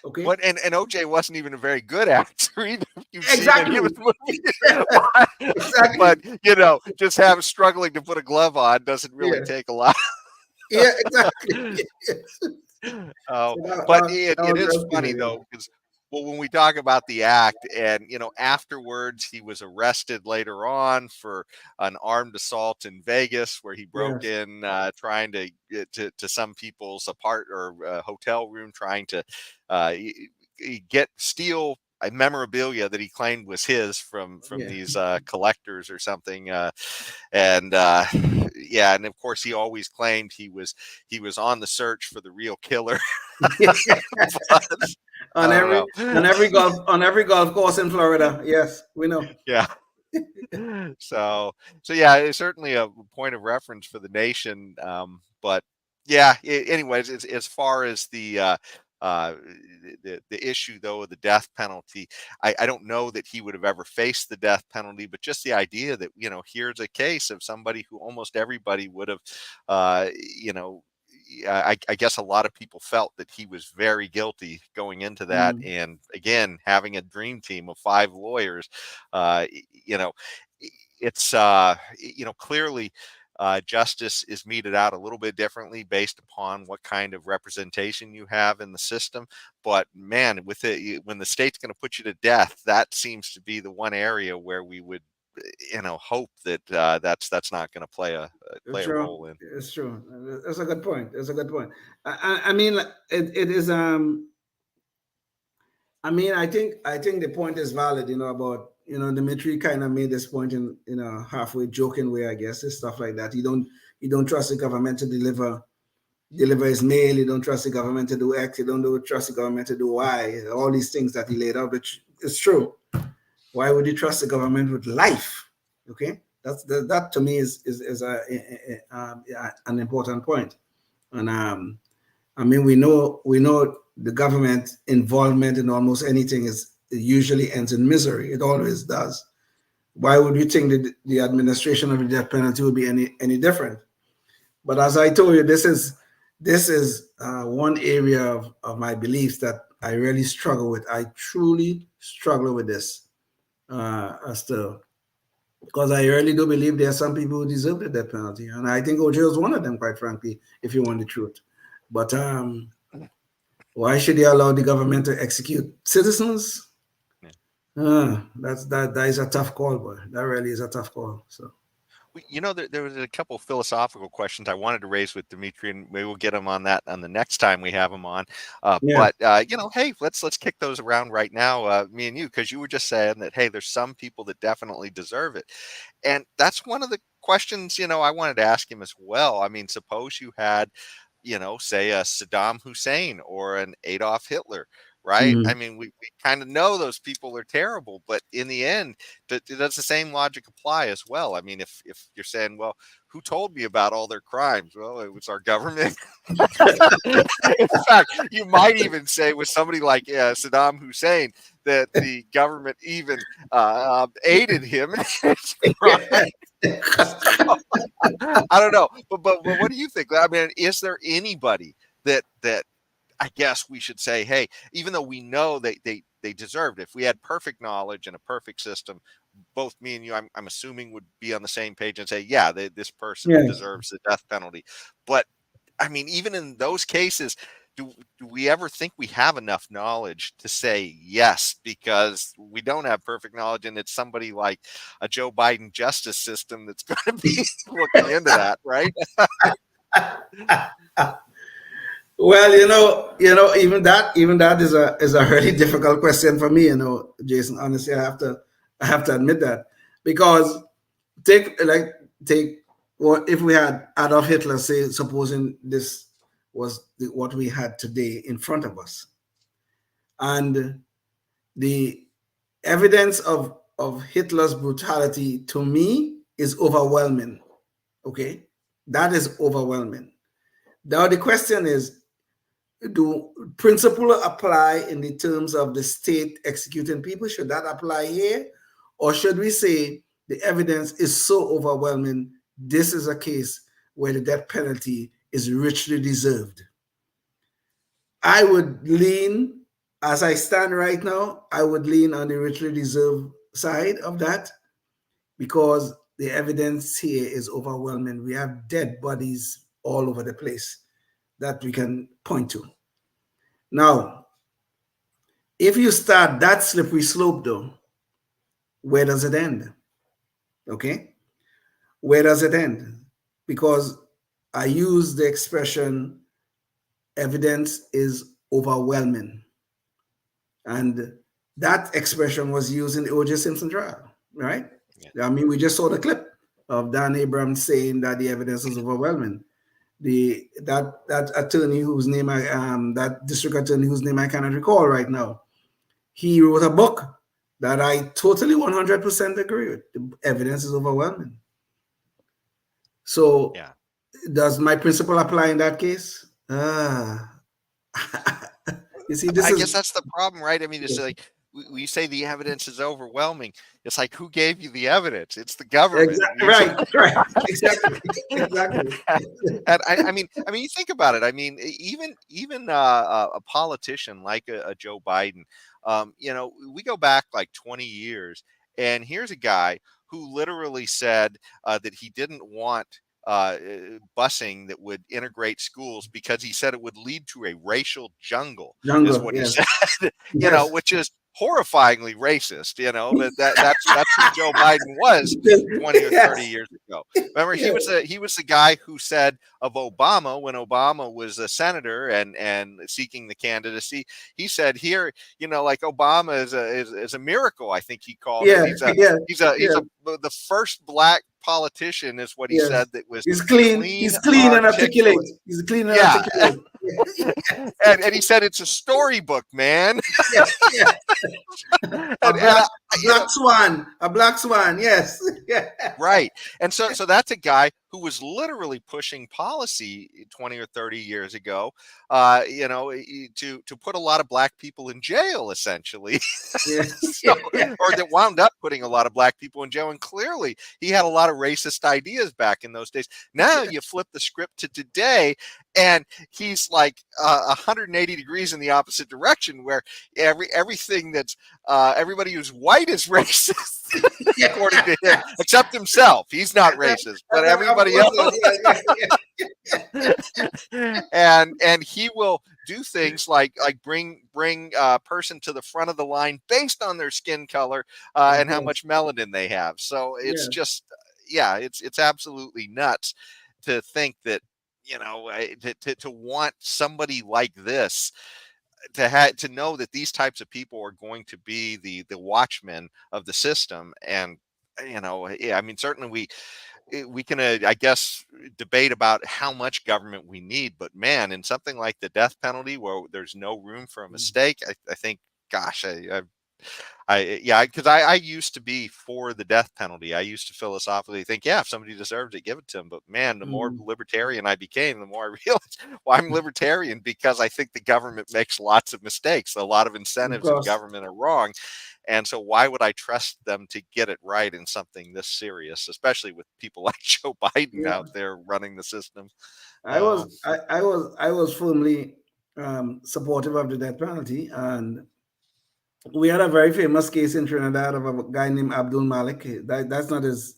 Okay. But and OJ wasn't even a very good actor either. If you've Exactly. seen any of his movies. Exactly. But just struggling to put a glove on doesn't really take a lot. Yeah, exactly. But it is funny though, because when we talk about the act, and afterwards he was arrested later on for an armed assault in Vegas, where he broke in, trying to get to some people's hotel room, trying to steal a memorabilia that he claimed was his from these collectors or something, and of course he always claimed he was on the search for the real killer. on every golf course in Florida. Yes, we know. Yeah. So yeah, it's certainly a point of reference for the nation. But yeah, anyways, as far as the issue though of the death penalty, I don't know that he would have ever faced the death penalty, but just the idea that here's a case of somebody who almost everybody would have I guess a lot of people felt that he was very guilty going into that. And again, having a dream team of 5 lawyers, it's clearly justice is meted out a little bit differently based upon what kind of representation you have in the system. But man, when the state's going to put you to death, that seems to be the one area where we would hope that that's not going to play a role in. It's true. That's a good point. I mean, it is. I mean, I think the point is valid. About Dimitri kind of made this point in halfway joking way, I guess, and stuff like that. You don't trust the government to deliver his mail. You don't trust the government to do X. You don't trust the government to do Y. All these things that he laid out, which is true. Why would you trust the government with life? Okay, that to me is an important point. And I mean, we know the government involvement in almost anything it usually ends in misery. It always does. Why would you think that the administration of the death penalty would be any different? But as I told you, this is one area of my beliefs that I really struggle with. I truly struggle with this. Because I really do believe there are some people who deserve the death penalty, and I think OJ was one of them, quite frankly, if you want the truth. But why should they allow the government to execute citizens? That is a tough call, boy. That really is a tough call. So. There was a couple of philosophical questions I wanted to raise with Dimitri, and maybe we'll get him on that on the next time we have him on. But hey, let's kick those around right now, me and you, because you were just saying that, hey, there's some people that definitely deserve it, and that's one of the questions I wanted to ask him as well. I mean, suppose you had, say a Saddam Hussein or an Adolf Hitler. Right. I mean, we kind of know those people are terrible, but in the end, does the same logic apply as well? I mean, if you're saying, well, who told me about all their crimes? Well, it was our government. In fact, you might even say with somebody like Saddam Hussein that the government even aided him in his crime. I don't know, but what do you think? I mean, is there anybody that I guess we should say, hey, even though we know they deserved it, if we had perfect knowledge and a perfect system, both me and you, I'm assuming, would be on the same page and say, yeah, this person deserves the death penalty. But I mean, even in those cases, do we ever think we have enough knowledge to say yes? Because we don't have perfect knowledge, and it's somebody like a Joe Biden justice system that's going to be looking into that, right? Well, even that is a really difficult question for me, Jason. Honestly, I have to admit that, because take what if we had Adolf Hitler, say, supposing this was what we had today in front of us, and the evidence of Hitler's brutality to me is overwhelming. Okay, That is overwhelming. Now the question is, do principle apply in the terms of the state executing people? Should that apply here? Or should we say the evidence is so overwhelming, this is a case where the death penalty is richly deserved? I would lean, as I stand right now, I would lean on the richly deserved side of that, because the evidence here is overwhelming. We have dead bodies all over the place that we can point to. Now, if you start that slippery slope though, where does it end? Okay, where does it end? Because I use the expression evidence is overwhelming. And that expression was used in the O.J. Simpson trial, right? Yeah. I mean, we just saw the clip of Dan Abrams saying that the evidence is overwhelming. That attorney whose name that district attorney whose name I cannot recall right now, he wrote a book that I totally 100% agree with. The evidence is overwhelming. So yeah. Does my principle apply in that case? You see, I guess that's the problem, right? I mean, it's like we say the evidence is overwhelming. It's like, who gave you the evidence? It's the government. Exactly. Right. Exactly. And I mean, you think about it. I mean, even a politician like a Joe Biden, we go back like 20 years, and here's a guy who literally said that he didn't want busing that would integrate schools because he said it would lead to a racial jungle is what he said, which is horrifyingly racist, but that's who Joe Biden was 20 or 30 years ago. Remember, he was the guy who said of Obama, when Obama was a senator and seeking the candidacy, he said here, like Obama is a miracle, I think he called it. He's the first black politician is what he said that was he's clean and articulate. He's clean and articulate. and he said it's a storybook, man. A black swan, yes. Right. And so that's a guy who was literally pushing policy 20 or 30 years ago, to put a lot of black people in jail, essentially. Or that wound up putting a lot of black people in jail. And clearly he had a lot of racist ideas back in those days. Now you flip the script to today, and he's like 180 degrees in the opposite direction, where everything that's everybody who's white is racist, according to him, except himself. He's not racist, but everybody else. And he will do things like bring a person to the front of the line based on their skin color and how much melanin they have. So it's just, it's absolutely nuts to think that, to want somebody like this to know that these types of people are going to be the watchmen of the system. And certainly we can I guess debate about how much government we need, but man, in something like the death penalty where there's no room for a mistake, I think, gosh, because I used to be for the death penalty. I used to philosophically think, if somebody deserves it, give it to them. But man, the more libertarian I became, the more I realized, I'm libertarian because I think the government makes lots of mistakes. A lot of incentives of government are wrong. And so why would I trust them to get it right in something this serious, especially with people like Joe Biden out there running the system? I was firmly supportive of the death penalty, and we had a very famous case in Trinidad of a guy named Abdul Malik. That's not his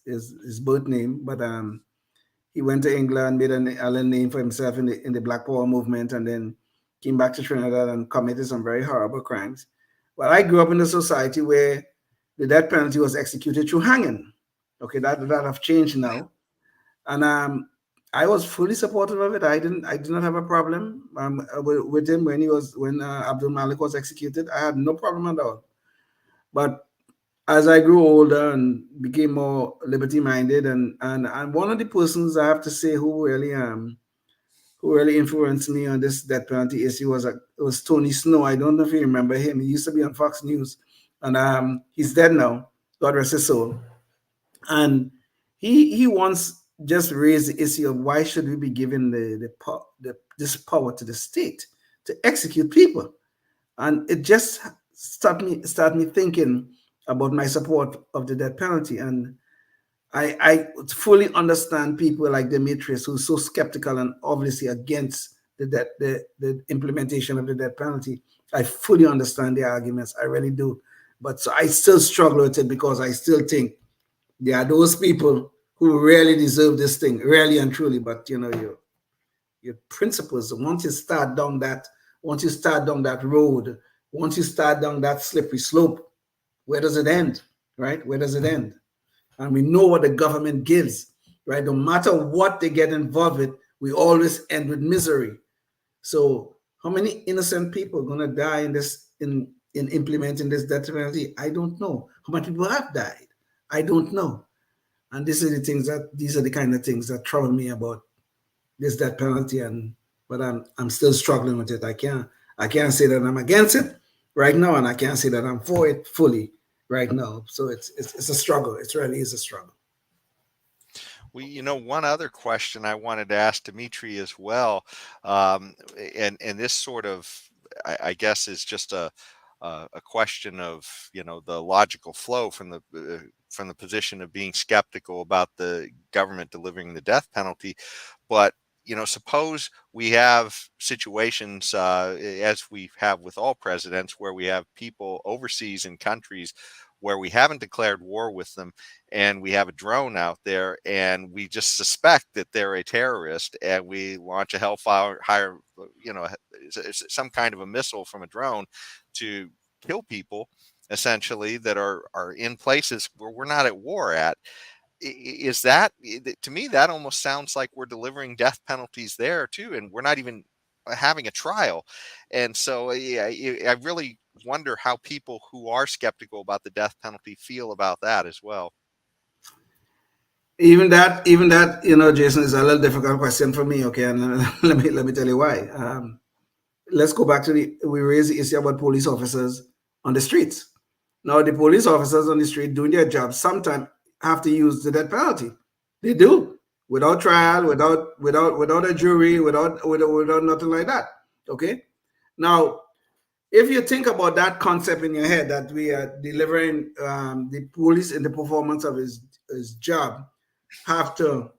birth name, but he went to England, made a little name for himself in the Black Power movement, and then came back to Trinidad and committed some very horrible crimes. Well, I grew up in a society where the death penalty was executed through hanging. Okay, that have changed now, and I was fully supportive of it. I did not have a problem with him when Abdul Malik was executed. I had no problem at all. But as I grew older and became more liberty-minded, and one of the persons I have to say who really influenced me on this death penalty issue was Tony Snow. I don't know if you remember him. He used to be on Fox News, and he's dead now. God rest his soul. And he once just raise the issue of why should we be giving this power to the state to execute people, and it just start me thinking about my support of the death penalty. And I fully understand people like Demetrius who's so skeptical and obviously against the implementation of the death penalty. I fully understand the arguments. I really do. But so I still struggle with it because I still think there are those people who really deserve this thing, really and truly. But you know, your principles, once you start down that road, once you start down that slippery slope, where does it end? Right? Where does it end? And we know what the government gives, right? No matter what they get involved with, we always end with misery. So how many innocent people are gonna die in implementing this death penalty? I don't know. How many people have died? I don't know. And these are the kind of things that trouble me about this death penalty. But I'm still struggling with it. I can't say that I'm against it right now, and I can't say that I'm for it fully right now. So it's a struggle. It really is a struggle. Well, one other question I wanted to ask Dimitri as well, and this sort of, I guess, is just a question of the logical flow from the position of being skeptical about the government delivering the death penalty, but suppose we have situations, as we have with all presidents, where we have people overseas in countries where we haven't declared war with them, and we have a drone out there, and we just suspect that they're a terrorist, and we launch a hellfire, some kind of a missile from a drone to kill people, essentially, that are in places where we're not at war at. Is that, to me, that almost sounds like we're delivering death penalties there too, and we're not even having a trial. And so I really wonder how people who are skeptical about the death penalty feel about that as well. Even that, Jason, is a little difficult question for me. Okay, and let me tell you why. Let's go back to we raised the issue about police officers on the streets. Now, the police officers on the street doing their job sometimes have to use the death penalty. They do, without trial, without a jury, without nothing like that. Okay. Now, if you think about that concept in your head, that we are delivering the police in the performance of his job have to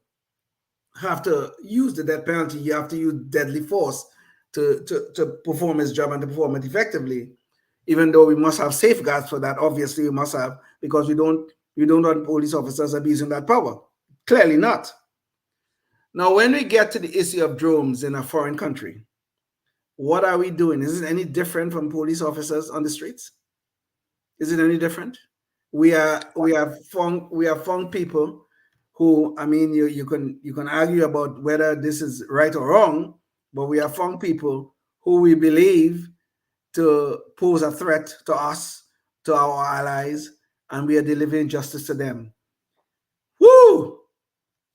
use the death penalty. You have to use deadly force to perform his job and to perform it effectively. Even though we must have safeguards for that, obviously we must have, because we don't want police officers abusing that power. Clearly not. Now, when we get to the issue of drones in a foreign country, what are we doing? Is it any different from police officers on the streets? Is it any different? We have found people who, I mean, you can argue about whether this is right or wrong, but we have found people who we believe to pose a threat to us, to our allies, and we are delivering justice to them. Woo!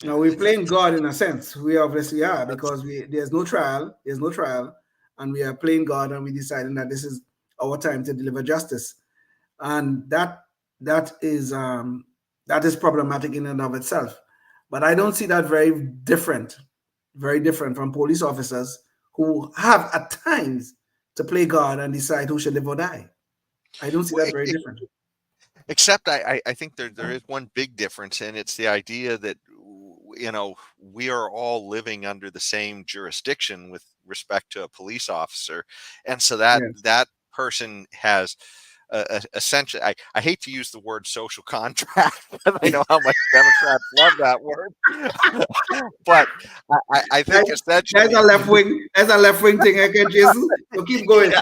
Now we're playing God in a sense. We obviously are, because there's no trial, and we are playing God, and we deciding that this is our time to deliver justice, and that is problematic in and of itself. But I don't see that very different from police officers who have at times to play God and decide who should live or die. I don't see that very different. Except I think there is one big difference, and it's the idea that we are all living under the same jurisdiction with respect to a police officer, and so that person has essentially, I hate to use the word social contract, but I know how much Democrats love that word. But I think essentially that's a left wing thing, okay, Jason. So keep going.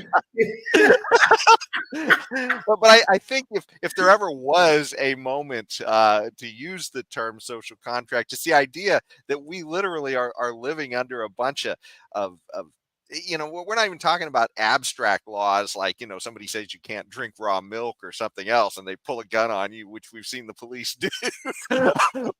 but I think if there ever was a moment to use the term social contract, it's the idea that we literally are living under a bunch of we're not even talking about abstract laws like, somebody says you can't drink raw milk or something else and they pull a gun on you, which we've seen the police do.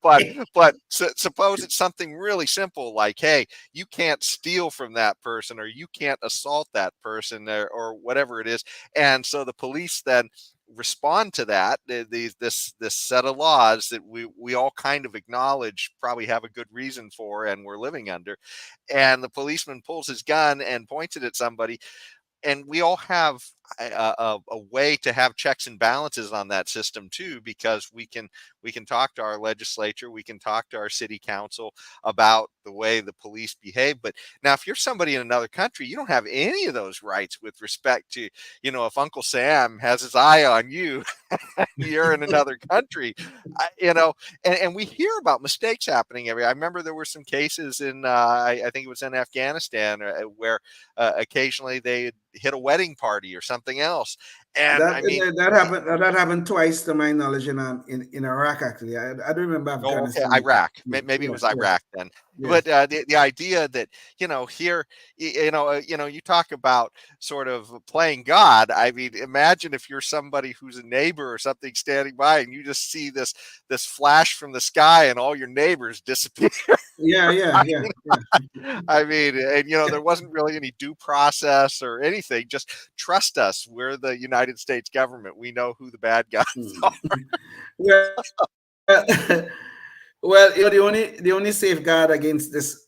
but suppose it's something really simple like, hey, you can't steal from that person, or you can't assault that person, or whatever it is. And so the police then respond to that, this set of laws that we all kind of acknowledge probably have a good reason for and we're living under, and the policeman pulls his gun and points it at somebody, and we all have a way to have checks and balances on that system too, because we can talk to our legislature, we can talk to our city council about the way the police behave. But now, if you're somebody in another country, you don't have any of those rights with respect to, if Uncle Sam has his eye on you, you're in another country, and we hear about mistakes happening I remember there were some cases in, I think it was in Afghanistan, where occasionally they hit a wedding party or something else. And that happened twice to my knowledge in Iraq, actually. I don't remember Afghanistan. Okay, Iraq. Maybe it was Iraq then. Yeah. But the idea that, here, you talk about sort of playing God. I mean, imagine if you're somebody who's a neighbor or something standing by and you just see this flash from the sky and all your neighbors disappear. Yeah. I mean, and there wasn't really any due process or anything. Just trust us. We're the United States government. We know who the bad guys are. Well, the only safeguard against this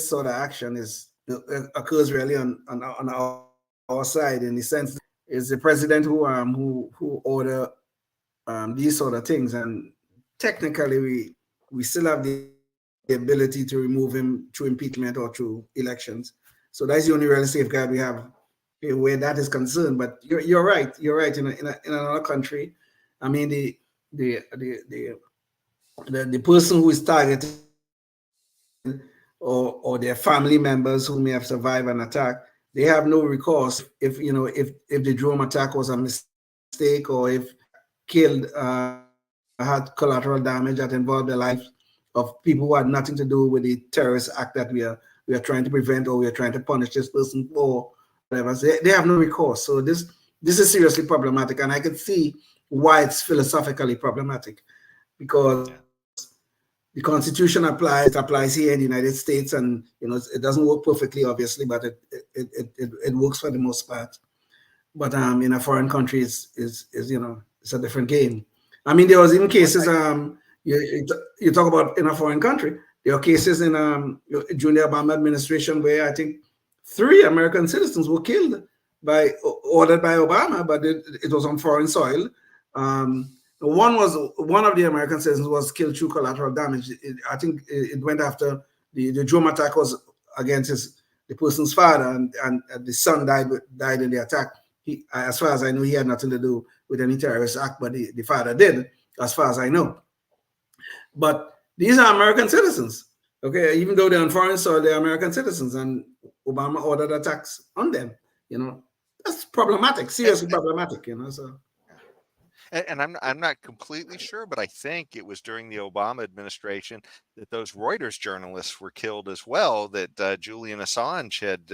sort of action occurs really on our side, in the sense is the president who order these sort of things, and technically we still have the ability to remove him through impeachment or through elections. So that's the only real safeguard we have where that is concerned. But you're right. In another country, I mean, the person who is targeted, or their family members who may have survived an attack, they have no recourse if the drone attack was a mistake, or if killed had collateral damage that involved the life of people who had nothing to do with the terrorist act that we are trying to prevent, or we are trying to punish this person for, whatever. So they have no recourse. So this is seriously problematic, and I can see why it's philosophically problematic, because the Constitution applies here in the United States, and it doesn't work perfectly, obviously, but it works for the most part. But in a foreign country, it's a different game. I mean, there was even cases you talk about in a foreign country. There are cases in during the Obama administration where I think 3 American citizens were killed ordered by Obama, but it was on foreign soil. One of the American citizens was killed through collateral damage. I think it went after the drone attack was against the person's father, and the son died in the attack. As far as I know, he had nothing to do with any terrorist act, but the father did, as far as I know. But these are American citizens, okay? Even though they're on foreign soil, they're American citizens, and Obama ordered attacks on them. That's problematic, seriously problematic. So. And I'm not completely sure, but I think it was during the Obama administration that those Reuters journalists were killed as well. That Julian Assange had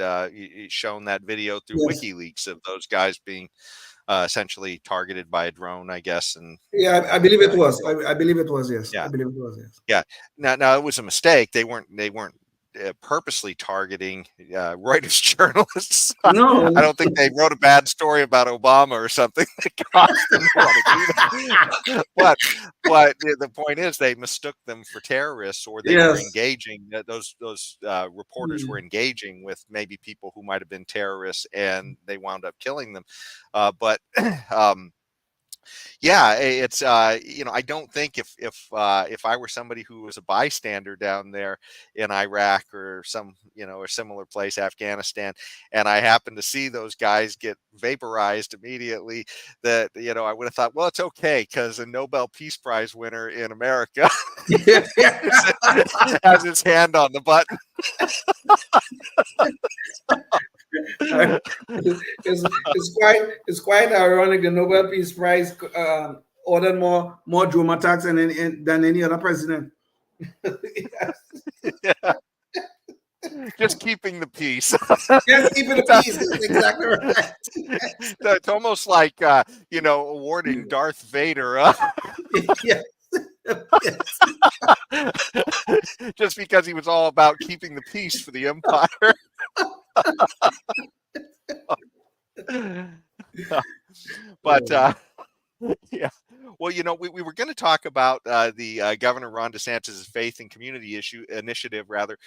shown that video through WikiLeaks of those guys being essentially targeted by a drone, I guess. And I believe it was. I believe it was. Yes. Yeah. I believe it was. Yes. Yeah. Now it was a mistake. They weren't purposely targeting Reuters journalists. No, I don't think they wrote a bad story about Obama or something that caused them to want to do that. But the point is, they mistook them for terrorists, or they were engaging. Those reporters were engaging with maybe people who might have been terrorists, and they wound up killing them. Yeah, it's I don't think if I were somebody who was a bystander down there in Iraq or some or similar place, Afghanistan, and I happened to see those guys get vaporized immediately, that I would have thought, well, it's okay, because a Nobel Peace Prize winner in America has his hand on the button. It's quite ironic. The Nobel Peace Prize ordered more drone attacks than any other president. Yeah. Just keeping the peace. Just keeping the peace. That's exactly right. It's almost like awarding Darth Vader. Yes. Just because he was all about keeping the peace for the empire. But yeah, well, we were going to talk about the Governor Ron DeSantis' faith and community initiative, rather,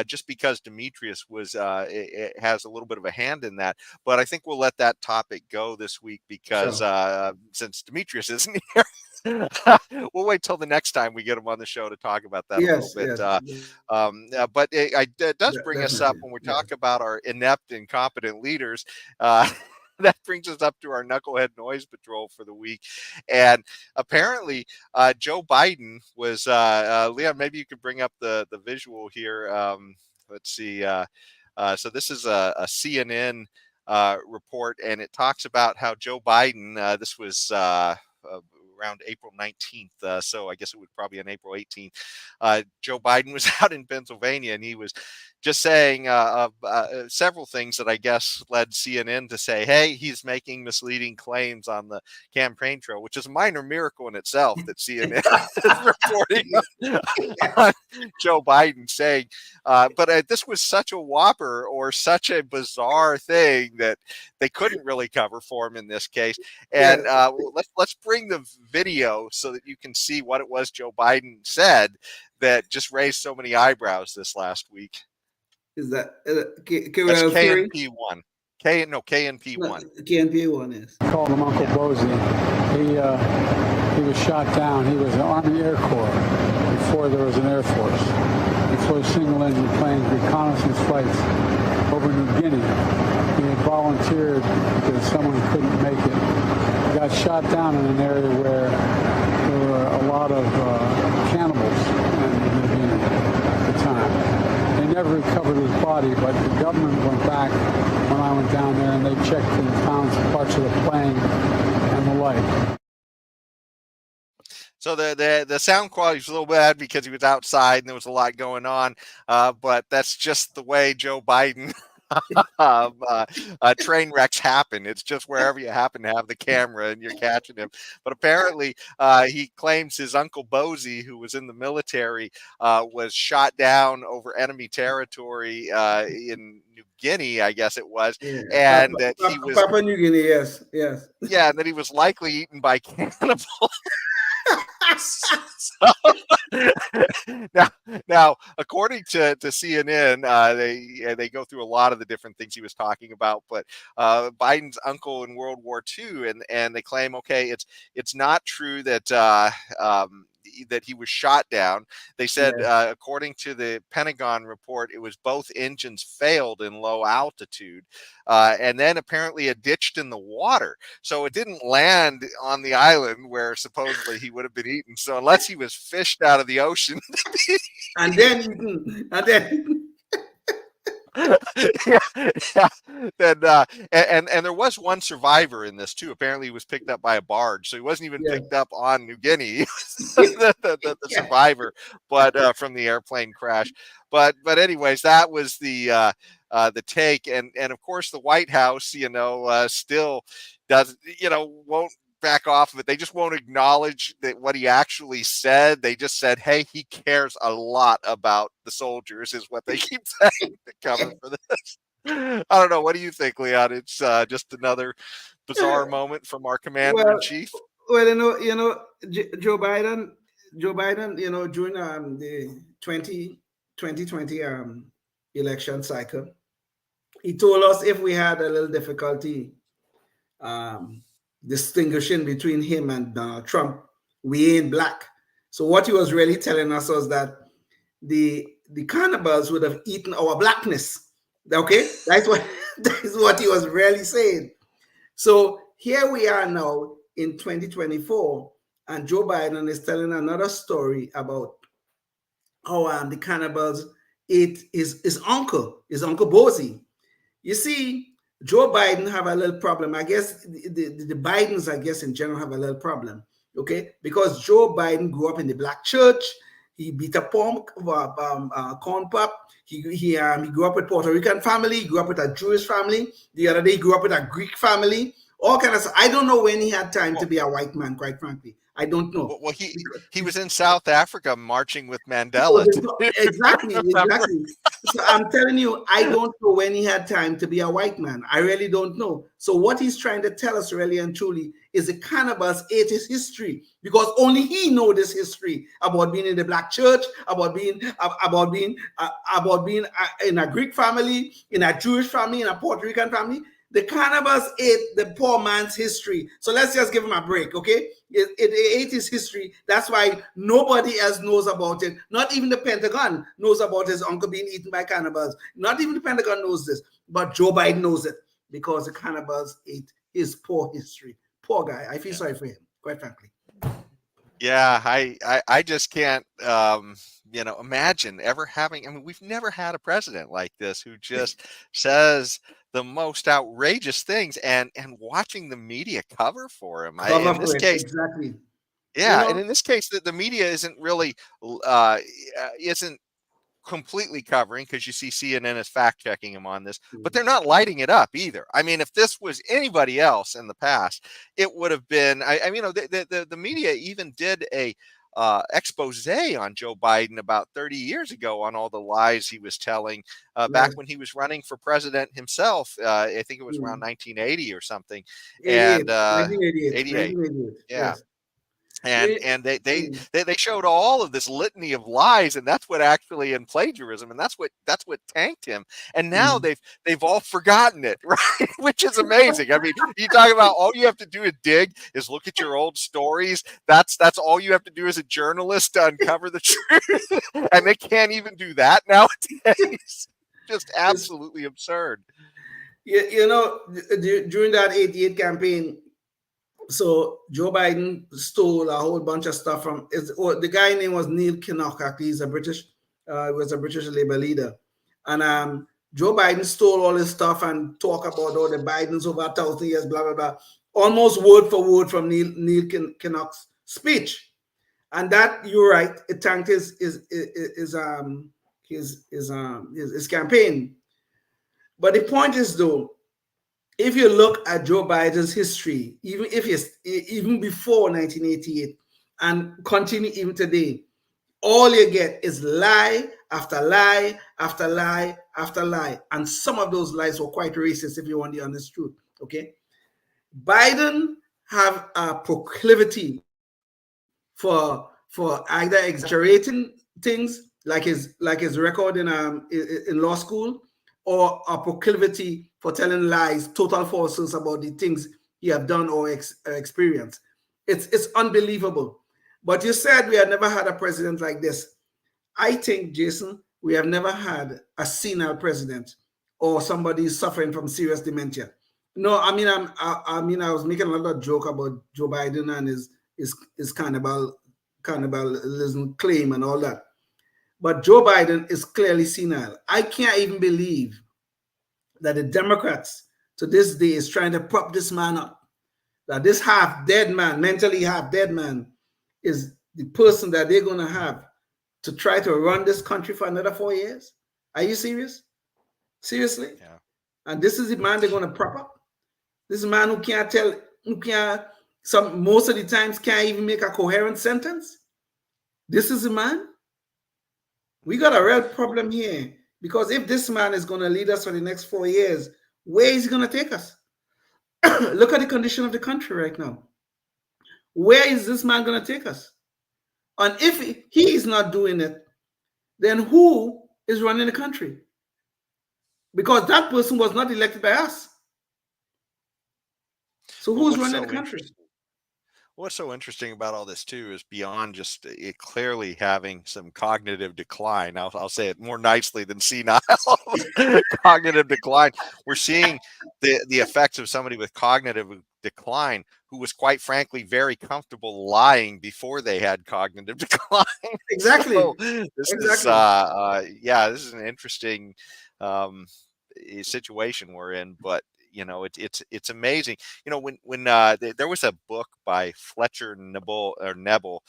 just because Demetrius has a little bit of a hand in that. But I think we'll let that topic go this week because since Demetrius isn't here. We'll wait till the next time we get him on the show to talk about that a little bit. But it does bring us up when we talk about our inept, incompetent leaders. That brings us up to our Knucklehead Noise Patrol for the week. And apparently, Joe Biden was, Leon, maybe you could bring up the visual here. Let's see. So this is a CNN report, and it talks about how Joe Biden, this was around April 19th. So I guess it would probably on April 18th. Joe Biden was out in Pennsylvania, and he was just saying several things that I guess led CNN to say, hey, he's making misleading claims on the campaign trail, which is a minor miracle in itself that CNN is reporting on Joe Biden saying. But this was such a whopper or such a bizarre thing that they couldn't really cover for him in this case. And let's bring the video so that you can see what it was Joe Biden said that just raised so many eyebrows this last week. Is that that's KNP1? KNP1. KNP1 is. Called him Uncle Bozy. He was shot down. He was an Army Air Corps before there was an Air Force. He flew single-engine planes, reconnaissance flights over New Guinea. He had volunteered because someone couldn't make it. He got shot down in an area where there were a lot of cannibals in New Guinea at the time. They never recovered his body, but the government went back when I went down there, and they checked and found parts of the plane and the like. So the sound quality was a little bad because he was outside and there was a lot going on, but that's just the way Joe Biden train wrecks happen. It's just wherever you happen to have the camera and you're catching him. But apparently he claims his Uncle Bozy, who was in the military, was shot down over enemy territory in New Guinea, I guess it was, and that he was Papua New Guinea. Yes. Yeah, and that he was likely eaten by cannibals. Now, according to CNN, they go through a lot of the different things he was talking about, but Biden's uncle in World War II, and they claim, okay, it's not true that that he was shot down. They said, according to the Pentagon report, it was both engines failed in low altitude, and then apparently it ditched in the water. So it didn't land on the island where supposedly he would have been eaten. So unless he was fished out of the ocean, and then Then and there was one survivor in this too. Apparently, he was picked up by a barge, so he wasn't even picked up on New Guinea. the survivor, but from the airplane crash. But anyways, that was the take, and of course the White House, still does, won't back off of it. They just won't acknowledge that what he actually said. They just said, hey, he cares a lot about the soldiers, is what they keep saying to cover for this. I don't know. What do you think, Leon? It's just another bizarre moment from our commander in chief. Well, Joe Biden, during the 2020 election cycle, he told us if we had a little difficulty distinguishing between him and Donald Trump, we ain't black. So what he was really telling us was that the cannibals would have eaten our blackness. Okay, that is what he was really saying. So here we are now in 2024, and Joe Biden is telling another story about how the cannibals ate his uncle Bozy. You see, Joe Biden have a little problem. I guess the Bidens, I guess in general, have a little problem. Okay, because Joe Biden grew up in the black church. He beat a corn pop. He grew up with Puerto Rican family. He grew up with a Jewish family. The other day, he grew up with a Greek family. all kind of stuff. I don't know when he had time to be a white man, quite frankly. I don't know. Well, he was in South Africa marching with Mandela. Exactly. So I'm telling you, I don't know when he had time to be a white man. I really don't know. So what he's trying to tell us really and truly is the cannibals ate his history, because only he know this history about being in the black church, about being in a Greek family, in a Jewish family, in a Puerto Rican family. The cannibals ate the poor man's history. So let's just give him a break, okay? It ate his history. That's why nobody else knows about it. Not even the Pentagon knows about his uncle being eaten by cannibals. Not even the Pentagon knows this. But Joe Biden knows it, because the cannibals ate his poor history. Poor guy. I feel sorry for him, quite frankly. Yeah, I just can't imagine ever having. I mean, we've never had a president like this who just says the most outrageous things, and watching the media cover for him. In this case, exactly. Yeah, and in this case, the media isn't really isn't completely covering, because you see CNN is fact checking him on this, but they're not lighting it up either. I mean, if this was anybody else in the past, it would have been. The media even did a expose on Joe Biden about 30 years ago on all the lies he was telling back when he was running for president himself. I think it was around 1980 or something. 1988. Yeah. Yes. And they showed all of this litany of lies, and that's what actually, in plagiarism, and that's what tanked him. And now they've all forgotten it, right? Which is amazing. I mean, you talk about all you have to do is look at your old stories. That's all you have to do as a journalist to uncover the truth, and they can't even do that nowadays. Just absolutely absurd. During that 88 campaign, so Joe Biden stole a whole bunch of stuff from the guy name was Neil Kinnock. He's a British, was a British Labour leader, and Joe Biden stole all his stuff and talk about all the Bidens over 1,000 years, blah blah blah, almost word for word from Neil Kinnock's speech, and that, you're right, it tanked his campaign. But the point is, though, if you look at Joe Biden's history, even before 1988 and continue even today, all you get is lie after lie after lie after lie. And some of those lies were quite racist, if you want the honest truth, okay? Biden have a proclivity for either exaggerating things, like his record in law school, or a proclivity for telling lies, total falsehoods about the things he have done or experienced. It's unbelievable. But you said we have never had a president like this. I think, Jason, we have never had a senile president or somebody suffering from serious dementia. No, I mean, I was making a lot of joke about Joe Biden and his cannibalism claim and all that. But Joe Biden is clearly senile. I can't even believe that the Democrats to this day is trying to prop this man up. That this half-dead man, mentally half-dead man, is the person that they're going to have to try to run this country for another 4 years. Are you serious? Seriously? Yeah. And this is the man they're going to prop up? This is a man most of the times can't even make a coherent sentence? This is the man? We got a real problem here, because if this man is going to lead us for the next 4 years, where is he going to take us? Look at the condition of the country right now. Where is this man going to take us? And if he is not doing it, then who is running the country? Because that person was not elected by us. So who's running the country? What's so interesting about all this too is, beyond just it clearly having some cognitive decline. I'll say it more nicely than senile. Cognitive decline. We're seeing the effects of somebody with cognitive decline who was, quite frankly, very comfortable lying before they had cognitive decline. Exactly. So this is this is an interesting situation we're in, but it's amazing. When there was a book by Fletcher Nebel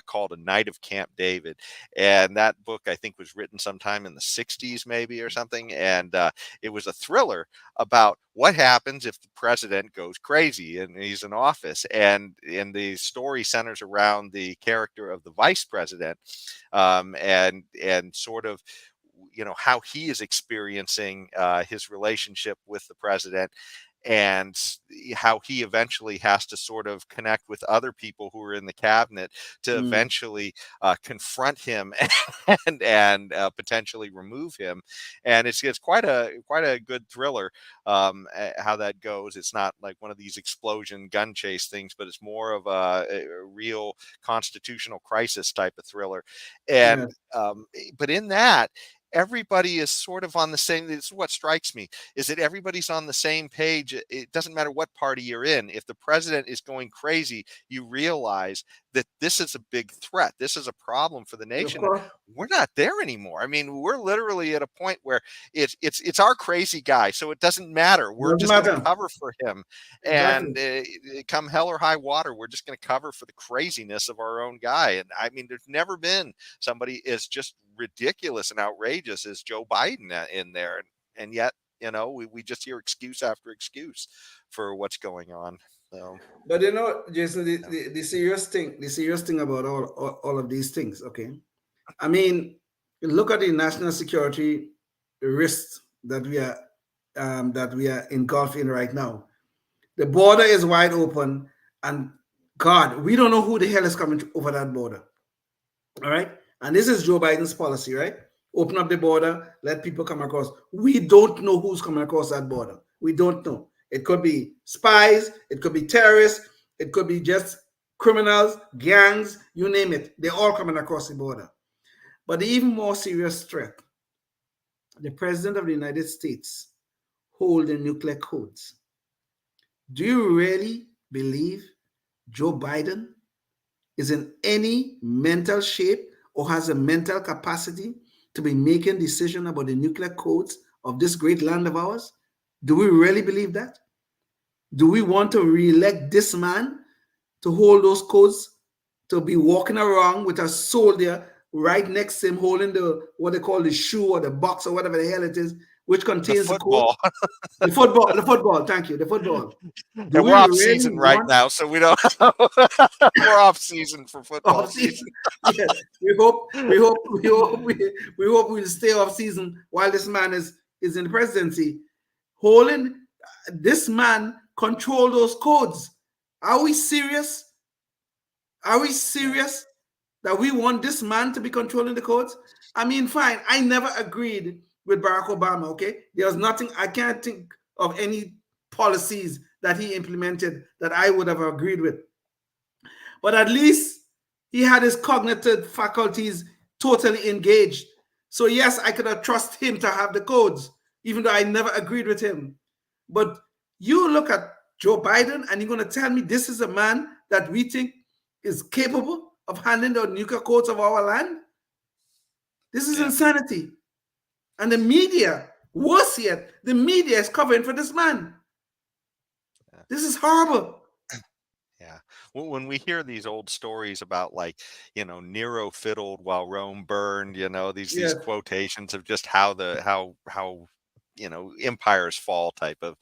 called A Night of Camp David, and that book I think was written sometime in the 60s maybe or something, and it was a thriller about what happens if the president goes crazy and he's in office, and the story centers around the character of the vice president, and sort of how he is experiencing his relationship with the president, and how he eventually has to sort of connect with other people who are in the cabinet to eventually confront him and potentially remove him. And it's quite a good thriller, how that goes. It's not like one of these explosion gun chase things, but it's more of a real constitutional crisis type of thriller. And but in that, everybody is sort of on the same. This is what strikes me, is that everybody's on the same page. It doesn't matter what party you're in. If the president is going crazy, you realize that this is a big threat. This is a problem for the nation. We're not there anymore. I mean, we're literally at a point where it's our crazy guy, so it doesn't matter. We're just going to cover for him, and come hell or high water, we're just going to cover for the craziness of our own guy. And I mean, there's never been somebody as just ridiculous and outrageous as Joe Biden in there, and yet we just hear excuse after excuse for what's going on. So, but Jason, the serious thing about all of these things, okay? I mean, look at the national security risks that we are engulfed in right now. The border is wide open, and God, we don't know who the hell is coming over that border. All right, and this is Joe Biden's policy, right? Open up the border, let people come across. We don't know who's coming across that border. We don't know. It could be spies, it could be terrorists, it could be just criminals, gangs, you name it. They're all coming across the border. But the even more serious threat, the president of the United States holding nuclear codes. Do you really believe Joe Biden is in any mental shape or has a mental capacity to be making decisions about the nuclear codes of this great land of ours? Do we really believe that? Do we want to re-elect this man to hold those codes, to be walking around with a soldier right next to him holding what they call the shoe or the box or whatever the hell it is, which contains the code? The football, thank you, the football. And we're off season right now, so we don't we're off season for football season. Yes, we hope we'll stay off season while this man is in the presidency. Holding this man control those codes. Are we serious? Are we serious that we want this man to be controlling the codes? I mean, fine, I never agreed with Barack Obama, okay? There's nothing, I can't think of any policies that he implemented that I would have agreed with. But at least he had his cognitive faculties totally engaged. So yes, I could have trusted him to have the codes, even though I never agreed with him. But you look at Joe Biden and you're going to tell me this is a man that we think is capable of handling the nuclear codes of our land? This is insanity. And the media, worse yet, the media is covering for this man. This is horrible. Yeah. Well, when we hear these old stories about, like, Nero fiddled while Rome burned, these quotations of just how empires fall type of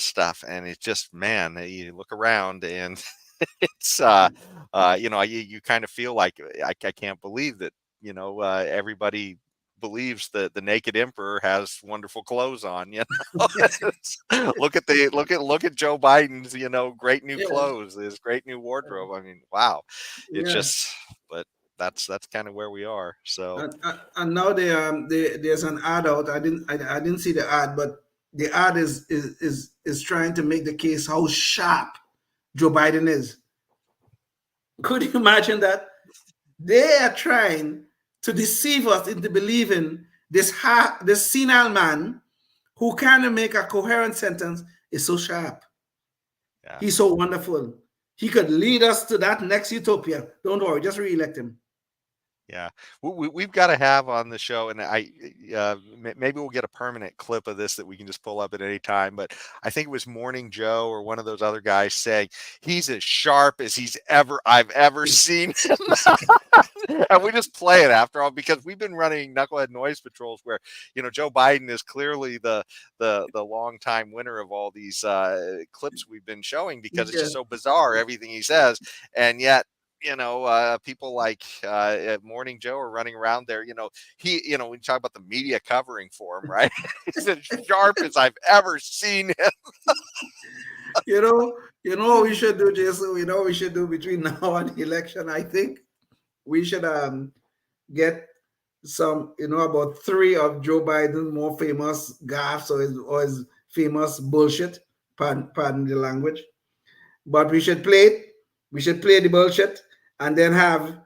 stuff, and it's just, man, you look around and it's you kind of feel like I can't believe that everybody believes that the naked emperor has wonderful clothes on. Look at Joe Biden's great new clothes, his great new wardrobe. I mean, wow. It's just, but that's kind of where we are. So and now there's an ad out. I didn't see the ad, but the ad is trying to make the case how sharp Joe Biden is. Could you imagine that? They are trying to deceive us into believing this senile man who can't make a coherent sentence is so sharp. Yeah. He's so wonderful. He could lead us to that next utopia. Don't worry, just re-elect him. Yeah, we've got to have on the show, and maybe we'll get a permanent clip of this that we can just pull up at any time. But I think it was Morning Joe or one of those other guys saying he's as sharp as I've ever seen him. And we just play it after all because we've been running Knucklehead Noise Patrols where Joe Biden is clearly the longtime winner of all these clips we've been showing because it's just so bizarre everything he says, and yet. People like Morning Joe are running around there. When you talk about the media covering for him, right? He's as sharp as I've ever seen him. What we should do, Jason. What we should do between now and the election. I think we should get some, about 3 of Joe Biden's more famous gaffes or his famous bullshit. Pardon the language. But we should play it. We should play the bullshit and then have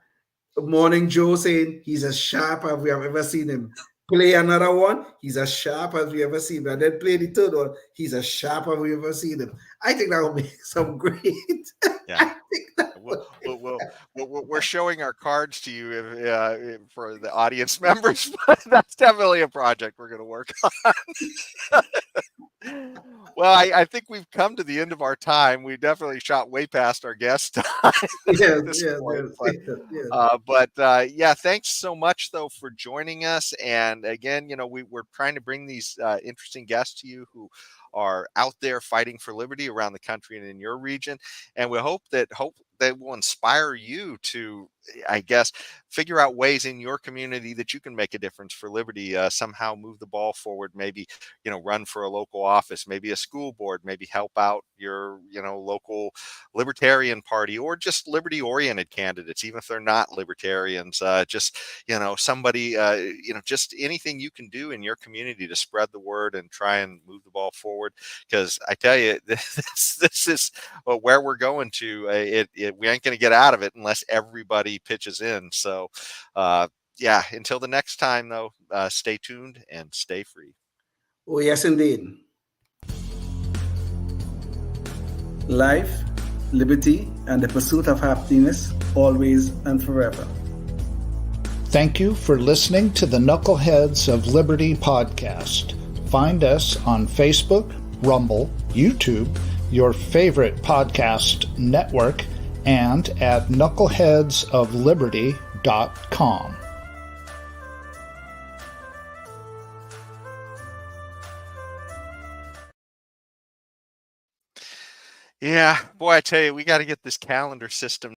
Morning Joe saying he's as sharp as we have ever seen him. Play another one, he's as sharp as we ever seen him. And then play the third one, he's as sharp as we ever seen him. I think that would make some great. Yeah. We're showing our cards to you for the audience members, but that's definitely a project we're going to work on. Well, I think we've come to the end of our time. We definitely shot way past our guest time. Yes. Yeah, thanks so much though for joining us. And again, we're trying to bring these interesting guests to you who are out there fighting for liberty around the country and in your region. And we hope that will inspire you to, I guess, figure out ways in your community that you can make a difference for liberty, somehow move the ball forward, maybe, run for a local office, maybe a school board, maybe help out your, local libertarian party or just liberty oriented candidates, even if they're not libertarians, just, somebody, just anything you can do in your community to spread the word and try and move the ball forward. Because I tell you, this is where we're going to. We ain't going to get out of it unless everybody pitches in. So, yeah, until the next time, though, stay tuned and stay free. Oh, yes, indeed. Life, liberty, and the pursuit of happiness, always and forever. Thank you for listening to the Knuckleheads of Liberty podcast. Find us on Facebook, Rumble, YouTube, your favorite podcast network, and at knuckleheadsofliberty.com. Yeah, boy, I tell you, we got to get this calendar system